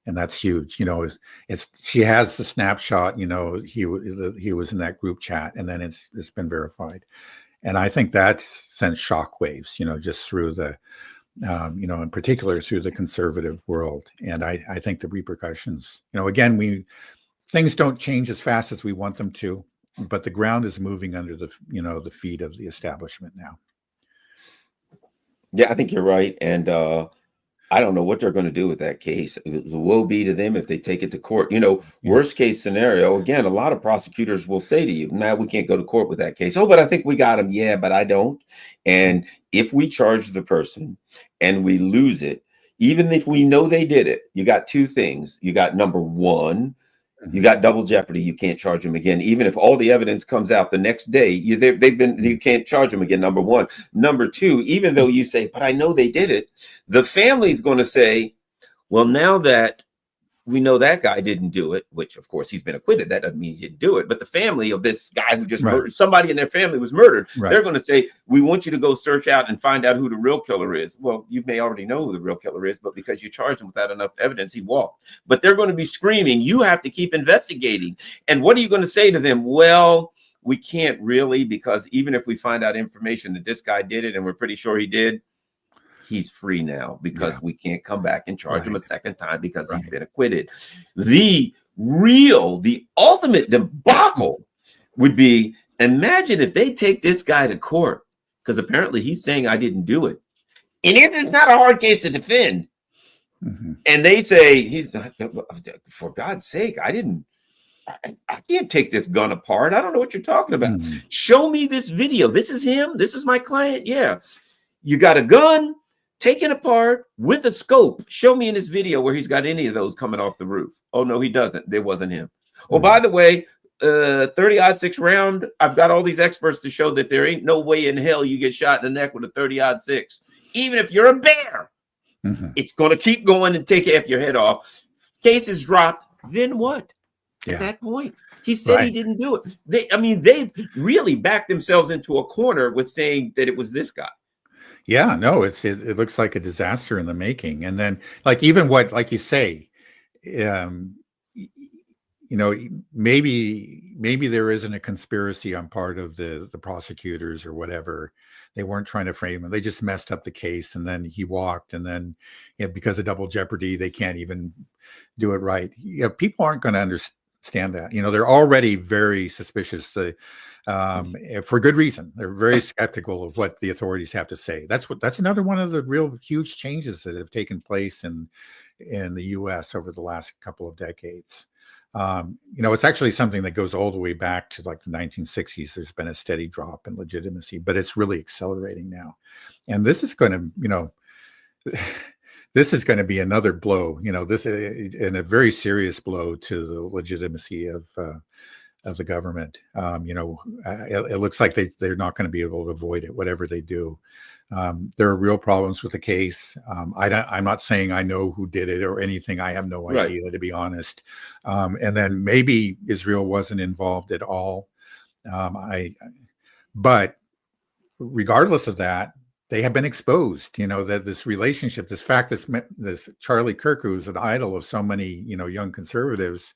S2: And that's huge. She has the snapshot, he was in that group chat, and then it's been verified. And I think that sent shockwaves, just through the, in particular through the conservative world. And I think the repercussions, again, things don't change as fast as we want them to, but the ground is moving under the, the feet of the establishment now.
S1: Yeah, I think you're right. And I don't know what they're going to do with that case. Woe be to them if they take it to court. Worst case scenario, again, a lot of prosecutors will say to you, now we can't go to court with that case. Oh, but I think we got him. Yeah, but I don't. And if we charge the person and we lose it, even if we know they did it, you got two things. You got, number one, you got double jeopardy. You can't charge them again. Even if all the evidence comes out the next day, you can't charge them again, number one. Number two, even though you say, but I know they did it, the family's going to say, well, now that we know that guy didn't do it, which of course he's been acquitted, that doesn't mean he didn't do it. But the family of this guy who just murdered somebody in their family was murdered. They're going to say, we want you to go search out and find out who the real killer is. Well, you may already know who the real killer is, but because you charged him without enough evidence, he walked. But they're going to be screaming, you have to keep investigating. And what are you going to say to them? Well, we can't really, because even if we find out information that this guy did it and we're pretty sure he did, he's free now, because we can't come back and charge him a second time because he's been acquitted. The ultimate debacle would be, imagine if they take this guy to court, because apparently he's saying I didn't do it. And it's not a hard case to defend. Mm-hmm. And they say, for God's sake, I can't take this gun apart. I don't know what you're talking about. Mm-hmm. Show me this video. This is him. This is my client. Yeah. You got a gun taken apart with a scope. Show me in this video where he's got any of those coming off the roof. Oh, no, he doesn't. It wasn't him. Oh, by the way, 30-06 round. I've got all these experts to show that there ain't no way in hell you get shot in the neck with a 30-06. Even if you're a bear, it's going to keep going and take half your head off. Case is dropped. Then what? At that point, he said he didn't do it. They've really backed themselves into a corner with saying that it was this guy.
S2: Yeah, no, it looks like a disaster in the making. And then, even what, like you say, maybe there isn't a conspiracy on part of the prosecutors or whatever. They weren't trying to frame him. They just messed up the case, and then he walked, and then because of double jeopardy, they can't even do it right. People aren't going to stand that. They're already very suspicious. For good reason. They're very skeptical of what the authorities have to say. That's another one of the real huge changes that have taken place in the U.S. over the last couple of decades. It's actually something that goes all the way back to like the 1960s. There's been a steady drop in legitimacy, but it's really accelerating now. And this is going to, this is going to be another blow, this and a very serious blow to the legitimacy of the government. It looks like they're not going to be able to avoid it, whatever they do. There are real problems with the case. I'm not saying I know who did it or anything. I have no idea, right, to be honest. And then maybe Israel wasn't involved at all. But regardless of that, they have been exposed. That this relationship, this fact, this Charlie Kirk, who's an idol of so many young conservatives,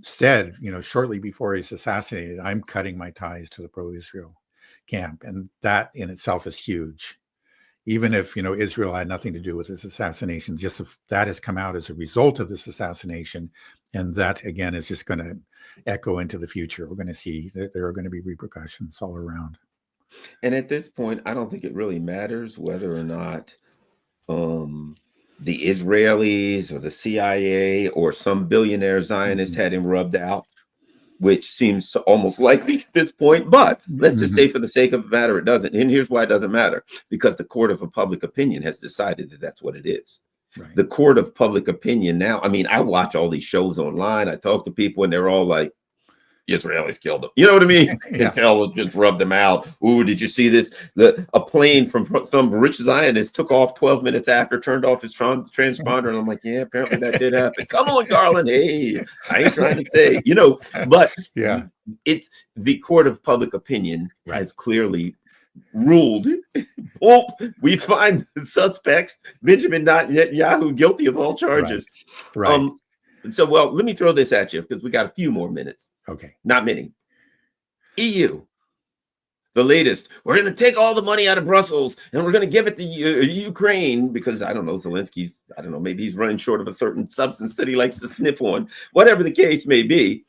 S2: said shortly before he's assassinated, "I'm cutting my ties to the pro-Israel camp," and that in itself is huge. Even if Israel had nothing to do with this assassination, just if that has come out as a result of this assassination, and that again is just going to echo into the future. We're going to see that there are going to be repercussions all around.
S1: And at this point, I don't think it really matters whether or not the Israelis or the CIA or some billionaire Zionist had him rubbed out, which seems almost likely at this point. But let's just say for the sake of the matter, it doesn't. And here's why it doesn't matter. Because the court of public opinion has decided that that's what it is. Right. The court of public opinion now, I mean, I watch all these shows online. I talk to people and they're all like, Israelis killed him. You know what I mean? Yeah. Intel just rubbed them out. Ooh, did you see this? A plane from some rich Zionist took off 12 minutes after, turned off his transponder. And I'm like, yeah, apparently that did happen. Come on, Garland. Hey, I ain't trying to say, but yeah, it's the court of public opinion has clearly ruled, we find the suspects, Benjamin Netanyahu, guilty of all charges. Right. So, well, let me throw this at you because we got a few more minutes.
S2: Okay.
S1: Not many. EU, the latest. We're going to take all the money out of Brussels and we're going to give it to Ukraine because, I don't know, Zelensky's, maybe he's running short of a certain substance that he likes to sniff on. Whatever the case may be,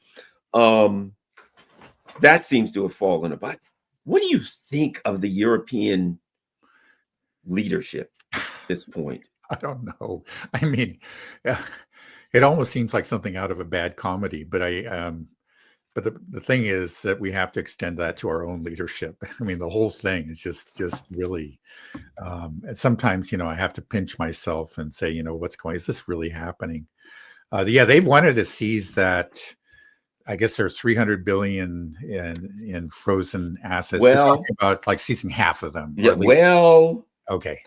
S1: that seems to have fallen apart. What do you think of the European leadership at this point?
S2: I don't know. I mean, it almost seems like something out of a bad comedy, but but the thing is that we have to extend that to our own leadership. I mean, the whole thing is just really, and sometimes, I have to pinch myself and say, is this really happening? Yeah, they've wanted to seize that. I guess there's 300 billion in frozen assets. Well, they're talking about like seizing half of them.
S1: Yeah. Well,
S2: okay.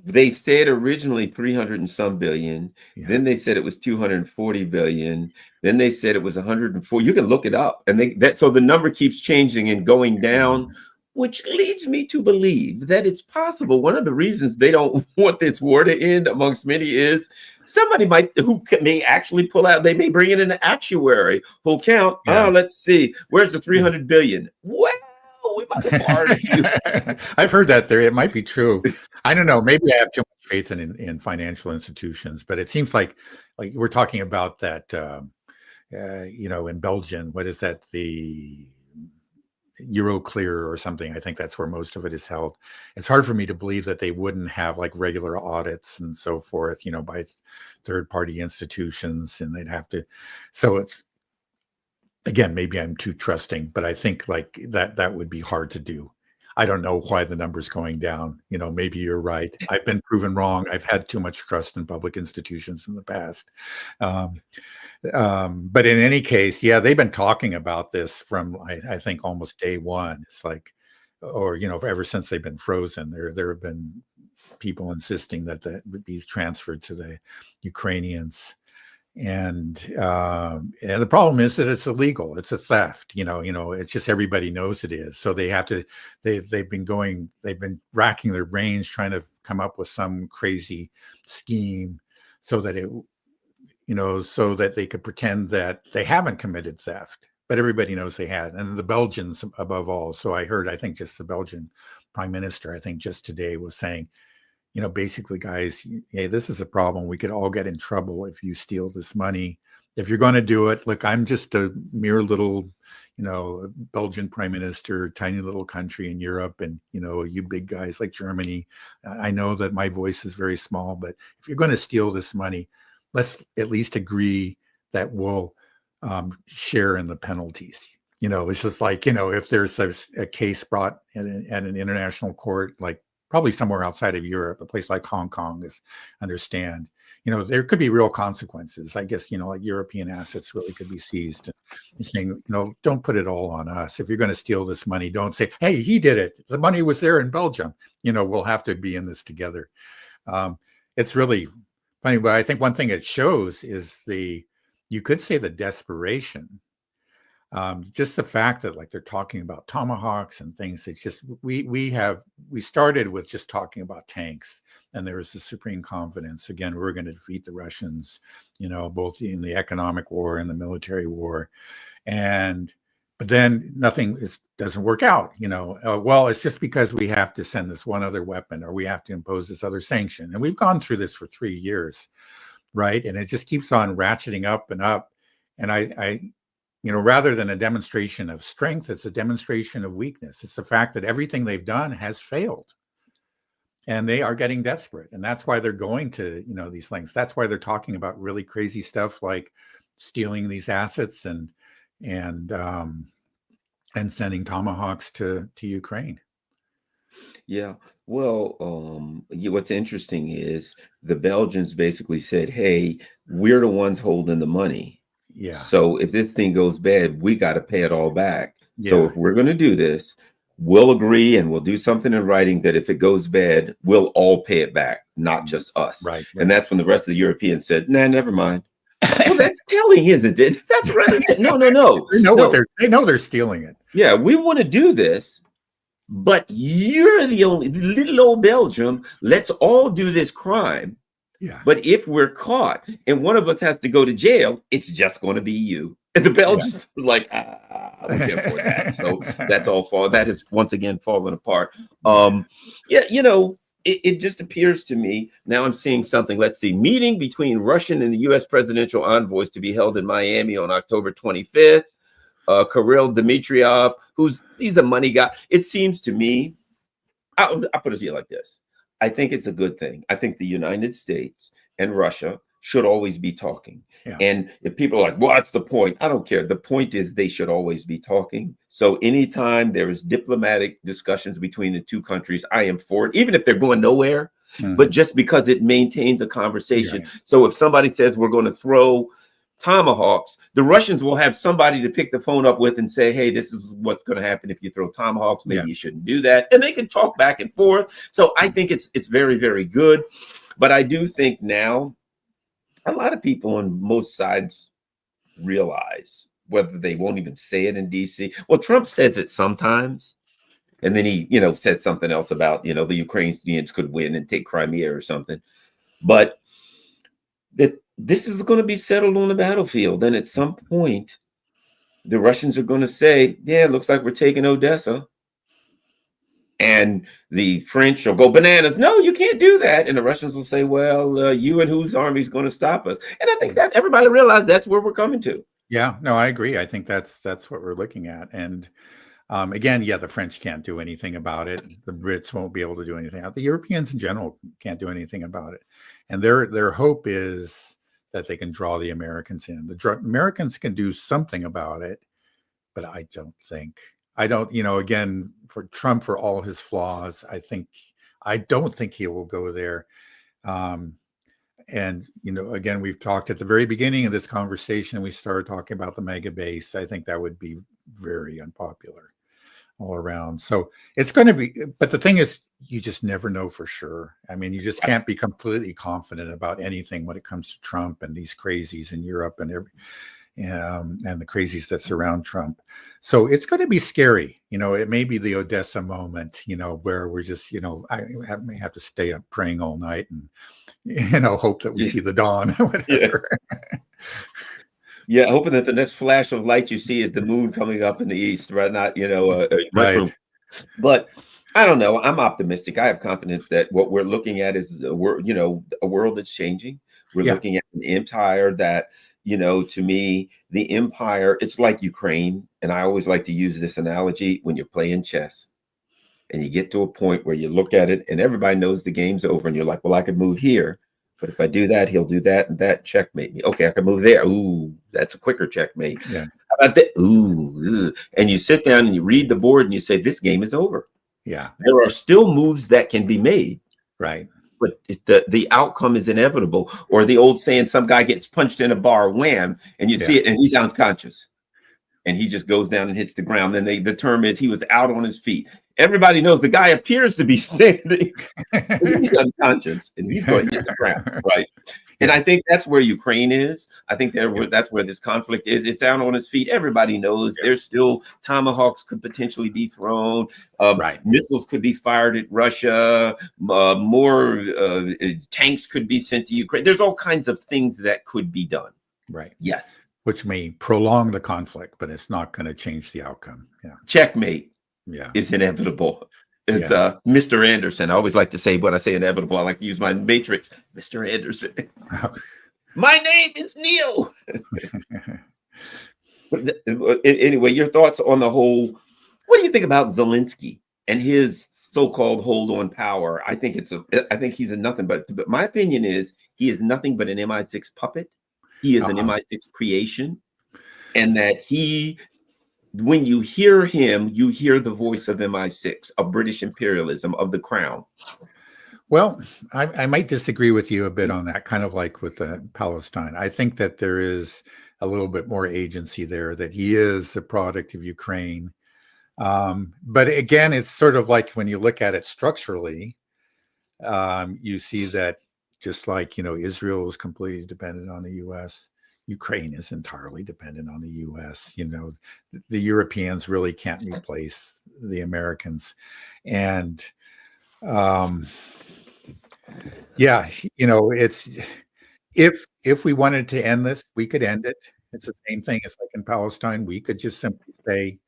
S1: They said originally 300 and some billion. Yeah. Then they said it was 240 billion. Then they said it was 104. You can look it up. And so the number keeps changing and going down, which leads me to believe that it's possible. One of the reasons they don't want this war to end amongst many is somebody who may actually pull out. They may bring in an actuary who'll count. Yeah. Let's see. Where's the 300 billion? Well, we might have borrowed a few.
S2: I've heard that theory. It might be true. I don't know. Maybe I have too much faith in financial institutions, but it seems like we're talking about that, in Belgium. What is that? The Euroclear or something. I think that's where most of it is held. It's hard for me to believe that they wouldn't have like regular audits and so forth, by third-party institutions, and they'd have to. So it's, again, maybe I'm too trusting, but I think like that would be hard to do. I don't know why the number's going down. Maybe you're right. I've been proven wrong. I've had too much trust in public institutions in the past. But in any case, yeah, they've been talking about this from, I think, almost day one. It's like, or, ever since they've been frozen, there have been people insisting that would be transferred to the Ukrainians. And the problem is that it's illegal. It's a theft. It's just everybody knows it is. So they have to. They've been racking their brains trying to come up with some crazy scheme so that so that they could pretend that they haven't committed theft. But everybody knows they had, and the Belgians above all. So I think just the Belgian prime minister, I think just today was saying, basically, guys, hey, this is a problem. We could all get in trouble if you steal this money. If you're going to do it, look, I'm just a mere little, Belgian prime minister, tiny little country in Europe, and you big guys like Germany. I know that my voice is very small, but if you're going to steal this money, let's at least agree that we'll share in the penalties. It's just like, if there's a case brought at an international court, like probably somewhere outside of Europe, a place like Hong Kong, understand, there could be real consequences. I guess, like European assets really could be seized. And saying, don't put it all on us. If you're going to steal this money, don't say, hey, he did it. The money was there in Belgium. We'll have to be in this together. It's really funny, but I think one thing it shows is you could say the desperation. Just the fact that like they're talking about tomahawks and things. It's just we started with just talking about tanks, and there was the supreme confidence. Again, we're going to defeat the Russians, both in the economic war and the military war, but then nothing doesn't work out. Well, it's just because we have to send this one other weapon, or we have to impose this other sanction, and we've gone through this for 3 years, right? And it just keeps on ratcheting up and up, and I rather than a demonstration of strength, it's a demonstration of weakness. It's the fact that everything they've done has failed, and they are getting desperate. And that's why they're going to, these lengths. That's why they're talking about really crazy stuff like stealing these assets and sending tomahawks to Ukraine.
S1: Yeah. Well, what's interesting is the Belgians basically said, hey, we're the ones holding the money.
S2: Yeah.
S1: So if this thing goes bad, we got to pay it all back.
S2: Yeah.
S1: So if we're going to do this, we'll agree and we'll do something in writing that if it goes bad, we'll all pay it back, not just us.
S2: Right.
S1: And that's when the rest of the Europeans said, nah, never mind. Well, that's telling, isn't it? That's rather no.
S2: They know they're stealing it.
S1: Yeah, we want to do this, but you're the only little old Belgium. Let's all do this crime.
S2: Yeah.
S1: But if we're caught and one of us has to go to jail, it's just going to be you. And the Belgians are like, we can't afford that. So that's all that has once again fallen apart. It just appears to me, now I'm seeing something, let's see, meeting between Russian and the U.S. presidential envoys to be held in Miami on October 25th. Kirill Dmitriev, he's a money guy. It seems to me, I'll put it to you like this. I think it's a good thing. I think the United States and Russia should always be talking.
S2: Yeah.
S1: And if people are like, what's the point? I don't care. The point is they should always be talking. So anytime there is diplomatic discussions between the two countries, I am for it, even if they're going nowhere, but just because it maintains a conversation.
S2: Yeah.
S1: So if somebody says we're going to throw tomahawks, the Russians will have somebody to pick the phone up with and say, hey, this is what's going to happen if you throw tomahawks. Maybe you shouldn't do that. And they can talk back and forth. So I think it's very, very good. But I do think now a lot of people on most sides realize, whether they won't even say it in DC. Well, Trump says it sometimes. And then he, said something else about, the Ukrainians could win and take Crimea or something. But this is going to be settled on the battlefield. And at some point, the Russians are going to say, yeah, it looks like we're taking Odessa. And the French will go bananas. No, you can't do that. And the Russians will say, well, you and whose army is going to stop us? And I think that everybody realized that's where we're coming to.
S2: Yeah, no, I agree. I think that's what we're looking at. And again, the French can't do anything about it. The Brits won't be able to do anything. The Europeans in general can't do anything about it. And their hope is that they can draw the Americans in. The Americans can do something about it, but I don't, again, for Trump, for all his flaws, I don't think he will go there. And, again, we've talked at the very beginning of this conversation, we started talking about the mega base. I think that would be very unpopular all around. So it's going to be, but the thing is, you just never know for sure. I mean, you just can't be completely confident about anything when it comes to Trump and these crazies in Europe and the crazies that surround Trump. So it's going to be scary. It may be the Odessa moment, where we're just, I may have to stay up praying all night and, hope that we see the dawn or whatever.
S1: Yeah, hoping that the next flash of light you see is the moon coming up in the east, right? Not, a mushroom.
S2: Right.
S1: But I don't know. I'm optimistic. I have confidence that what we're looking at is a world that's changing. We're looking at an empire that, to me, the empire, it's like Ukraine. And I always like to use this analogy when you're playing chess and you get to a point where you look at it and everybody knows the game's over and you're like, well, I could move here. But if I do that, he'll do that and that, checkmate me. Okay, I can move there. Ooh, that's a quicker checkmate.
S2: Yeah.
S1: How about that? Ooh. And you sit down and you read the board and you say, this game is over.
S2: Yeah.
S1: There are still moves that can be made.
S2: Right.
S1: But the outcome is inevitable. Or the old saying, some guy gets punched in a bar, wham, and you see it and he's unconscious. And he just goes down and hits the ground. Then the term is he was out on his feet. Everybody knows the guy appears to be standing. He's unconscious and he's going to hit the ground, right? And I think that's where Ukraine is. I think that's where this conflict is. It's down on its feet. Everybody knows there's still tomahawks could potentially be thrown. Missiles could be fired at Russia. More tanks could be sent to Ukraine. There's all kinds of things that could be done.
S2: Right.
S1: Yes.
S2: Which may prolong the conflict, but it's not going to change the outcome. Yeah.
S1: Checkmate.
S2: Yeah.
S1: Is inevitable. It's Mr. Anderson. I always like to say when I say inevitable, I like to use my matrix, Mr. Anderson. My name is Neil. Anyway, your thoughts on the whole, what do you think about Zelensky and his so-called hold on power? I think he's a nothing but my opinion is he is nothing but an MI6 puppet. He is an MI6 creation, and that when you hear him, you hear the voice of MI6, of British imperialism, of the crown.
S2: Well, I might disagree with you a bit on that, kind of like with Palestine. I think that there is a little bit more agency there, that he is a product of Ukraine. But again, it's sort of like when you look at it structurally, you see that just like, Israel is completely dependent on the U.S., Ukraine is entirely dependent on the U.S. The Europeans really can't replace the Americans. And it's if we wanted to end this, we could end it. It's the same thing as like in Palestine. We could just simply say,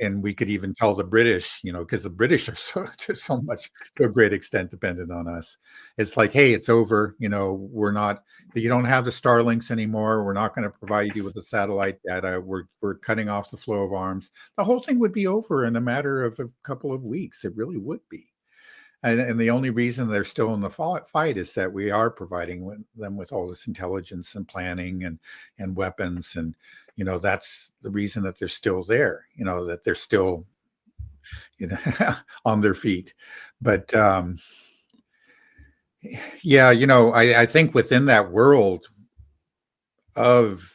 S2: and we could even tell the British, because the British are to a great extent dependent on us. It's like, hey, it's over. You don't have the Starlinks anymore. We're not going to provide you with the satellite data. We're cutting off the flow of arms. The whole thing would be over in a matter of a couple of weeks. It really would be. And the only reason they're still in the fight is that we are providing them with all this intelligence and planning and weapons. And, that's the reason that they're still there, that they're still, on their feet. But, I think within that world of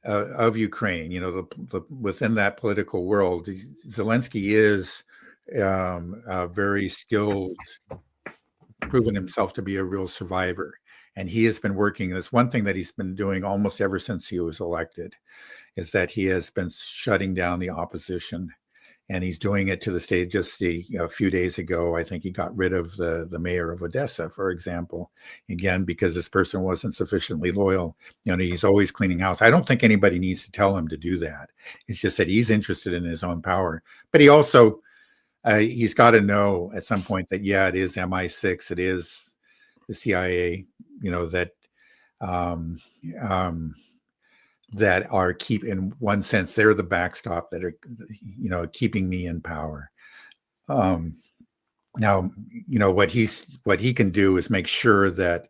S2: Ukraine, within that political world, Zelensky is very skilled, proven himself to be a real survivor. And he has been working. That's one thing that he's been doing almost ever since he was elected, is that he has been shutting down the opposition. And he's doing it to the stage. Just a few days ago, I think he got rid of the mayor of Odessa, for example, again, because this person wasn't sufficiently loyal. He's always cleaning house. I don't think anybody needs to tell him to do that. It's just that he's interested in his own power. But he also, he's got to know at some point that, it is MI6, it is the CIA, that are in one sense, they're the backstop that are, keeping me in power. Now, what he can do is make sure that,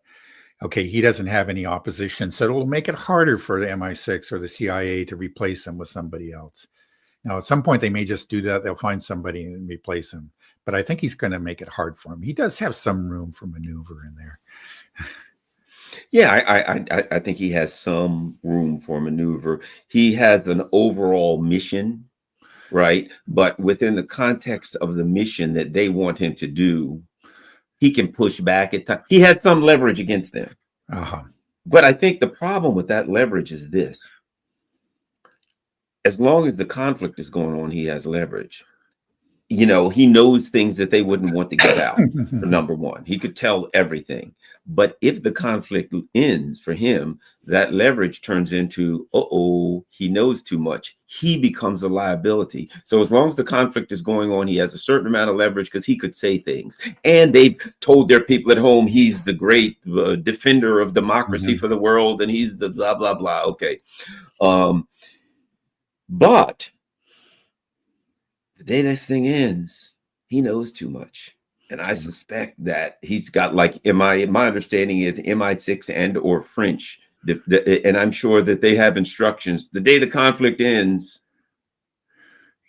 S2: okay, he doesn't have any opposition. So it'll make it harder for the MI6 or the CIA to replace him with somebody else. Now, at some point, they may just do that. They'll find somebody and replace him. But I think he's going to make it hard for him. He does have some room for maneuver in there.
S1: Yeah, I think he has some room for maneuver. He has an overall mission, right? But within the context of the mission that they want him to do, he can push back at times. He has some leverage against them. But I think the problem with that leverage is this. As long as the conflict is going on, he has leverage. he knows things that they wouldn't want to give out. For number one, he could tell everything. But if the conflict ends for him, that leverage turns into, he knows too much. He becomes a liability. So as long as the conflict is going on, he has a certain amount of leverage because he could say things. And they've told their people at home, he's the great defender of democracy for the world. And he's the blah, blah, blah. Okay. But the day this thing ends, he knows too much. And I suspect that he's got, like, my understanding is MI6 and or French. And I'm sure that they have instructions. The day the conflict ends,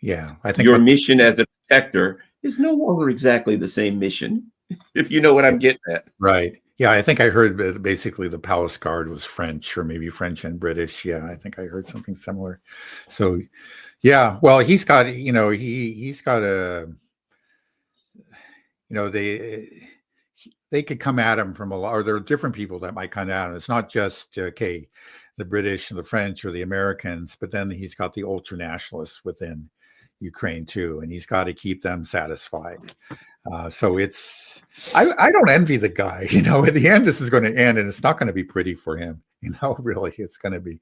S2: I think
S1: your mission as a protector is no longer exactly the same mission, if you know what I'm getting at.
S2: Right. Yeah, I think I heard basically the Palace Guard was French, or maybe French and British. Yeah, I think I heard something similar. So, yeah, well, he's got, he's got a, they could come at him from a lot, or there are different people that might come at him. It's not just, the British and the French or the Americans, but then he's got the ultra nationalists within Ukraine too, and he's got to keep them satisfied. So it's, I don't envy the guy. At the end, this is going to end, and it's not going to be pretty for him. Really, it's going to be.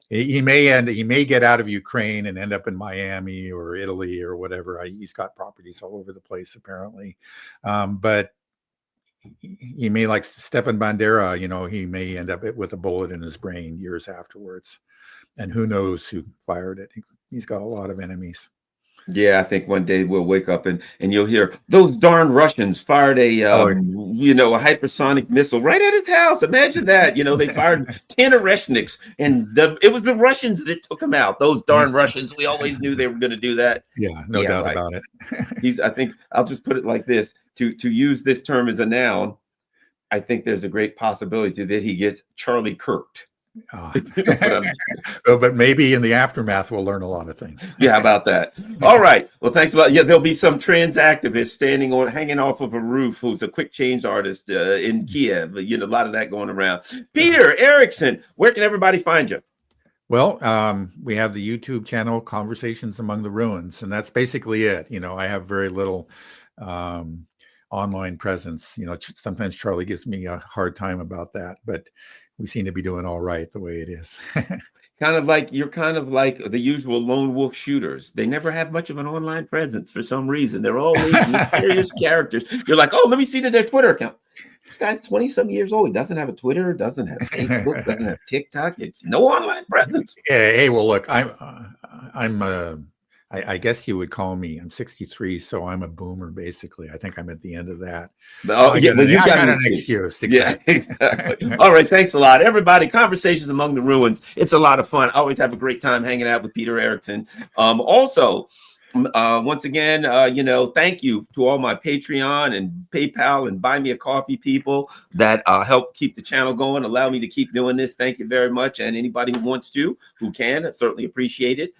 S2: He may get out of Ukraine and end up in Miami or Italy or whatever. He's got properties all over the place apparently, but he may, like Stefan Bandera. He may end up with a bullet in his brain years afterwards, and who knows who fired it. He's got a lot of enemies.
S1: Yeah, I think one day we'll wake up and you'll hear those darn Russians fired a hypersonic missile right at his house. Imagine that. They fired 10 Oreshniks, and it was the Russians that took him out. Those darn Russians. We always knew they were going to do that.
S2: Yeah, no doubt about it.
S1: I think I'll just put it like this: to use this term as a noun, I think there's a great possibility that he gets Charlie Kirked.
S2: But maybe in the aftermath we'll learn a lot of things.
S1: Yeah, about that. All right. Well, thanks a lot. Yeah, there'll be some trans activist hanging off of a roof who's a quick change artist in Kiev. A lot of that going around. Peter Erickson, where can everybody find you?
S2: Well, we have the YouTube channel Conversations Among the Ruins, and that's basically it. I have very little online presence. Sometimes Charlie gives me a hard time about that, but we seem to be doing all right the way it is.
S1: You're kind of like the usual lone wolf shooters. They never have much of an online presence for some reason. They're always mysterious characters. You're like, let me see their Twitter account. This guy's 20-some years old. He doesn't have a Twitter, doesn't have Facebook, doesn't have TikTok. It's no online presence.
S2: Hey, well, look, I guess you would call me. I'm 63, so I'm a boomer, basically. I think I'm at the end of that.
S1: You got an excuse. Exactly. Yeah, exactly. All right, thanks a lot, everybody. Conversations Among the Ruins. It's a lot of fun. I always have a great time hanging out with Peter Erickson. Also, once again, thank you to all my Patreon and PayPal and Buy Me a Coffee people that help keep the channel going, allow me to keep doing this. Thank you very much. And anybody who wants to, who can, I certainly appreciate it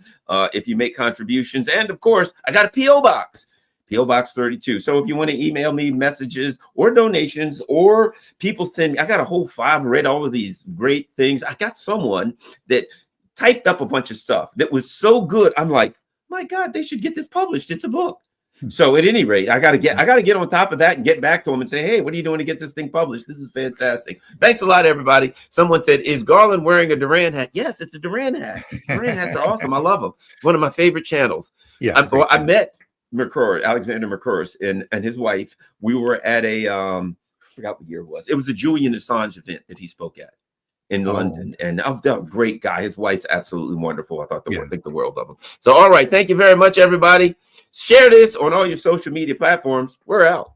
S1: if you make contributions. And of course, I got a P.O. Box. P.O. Box 32. So if you want to email me messages or donations, or people send me, I got a whole file, read all of these great things. I got someone that typed up a bunch of stuff that was so good. I'm like, my God, they should get this published. It's a book. So at any rate, I gotta get on top of that and get back to them and say, hey, what are you doing to get this thing published? This is fantastic. Thanks a lot, everybody. Someone said, is Garland wearing a Duran hat? Yes, it's a Duran hat. Duran hats are awesome. I love them. One of my favorite channels. Yeah. I met Alexander Mercouris and his wife. We were at a I forgot what year it was. It was a Julian Assange event that he spoke at in London, and a great guy. His wife's absolutely wonderful. I think the world of him. So, all right, thank you very much, everybody. Share this on all your social media platforms. We're out.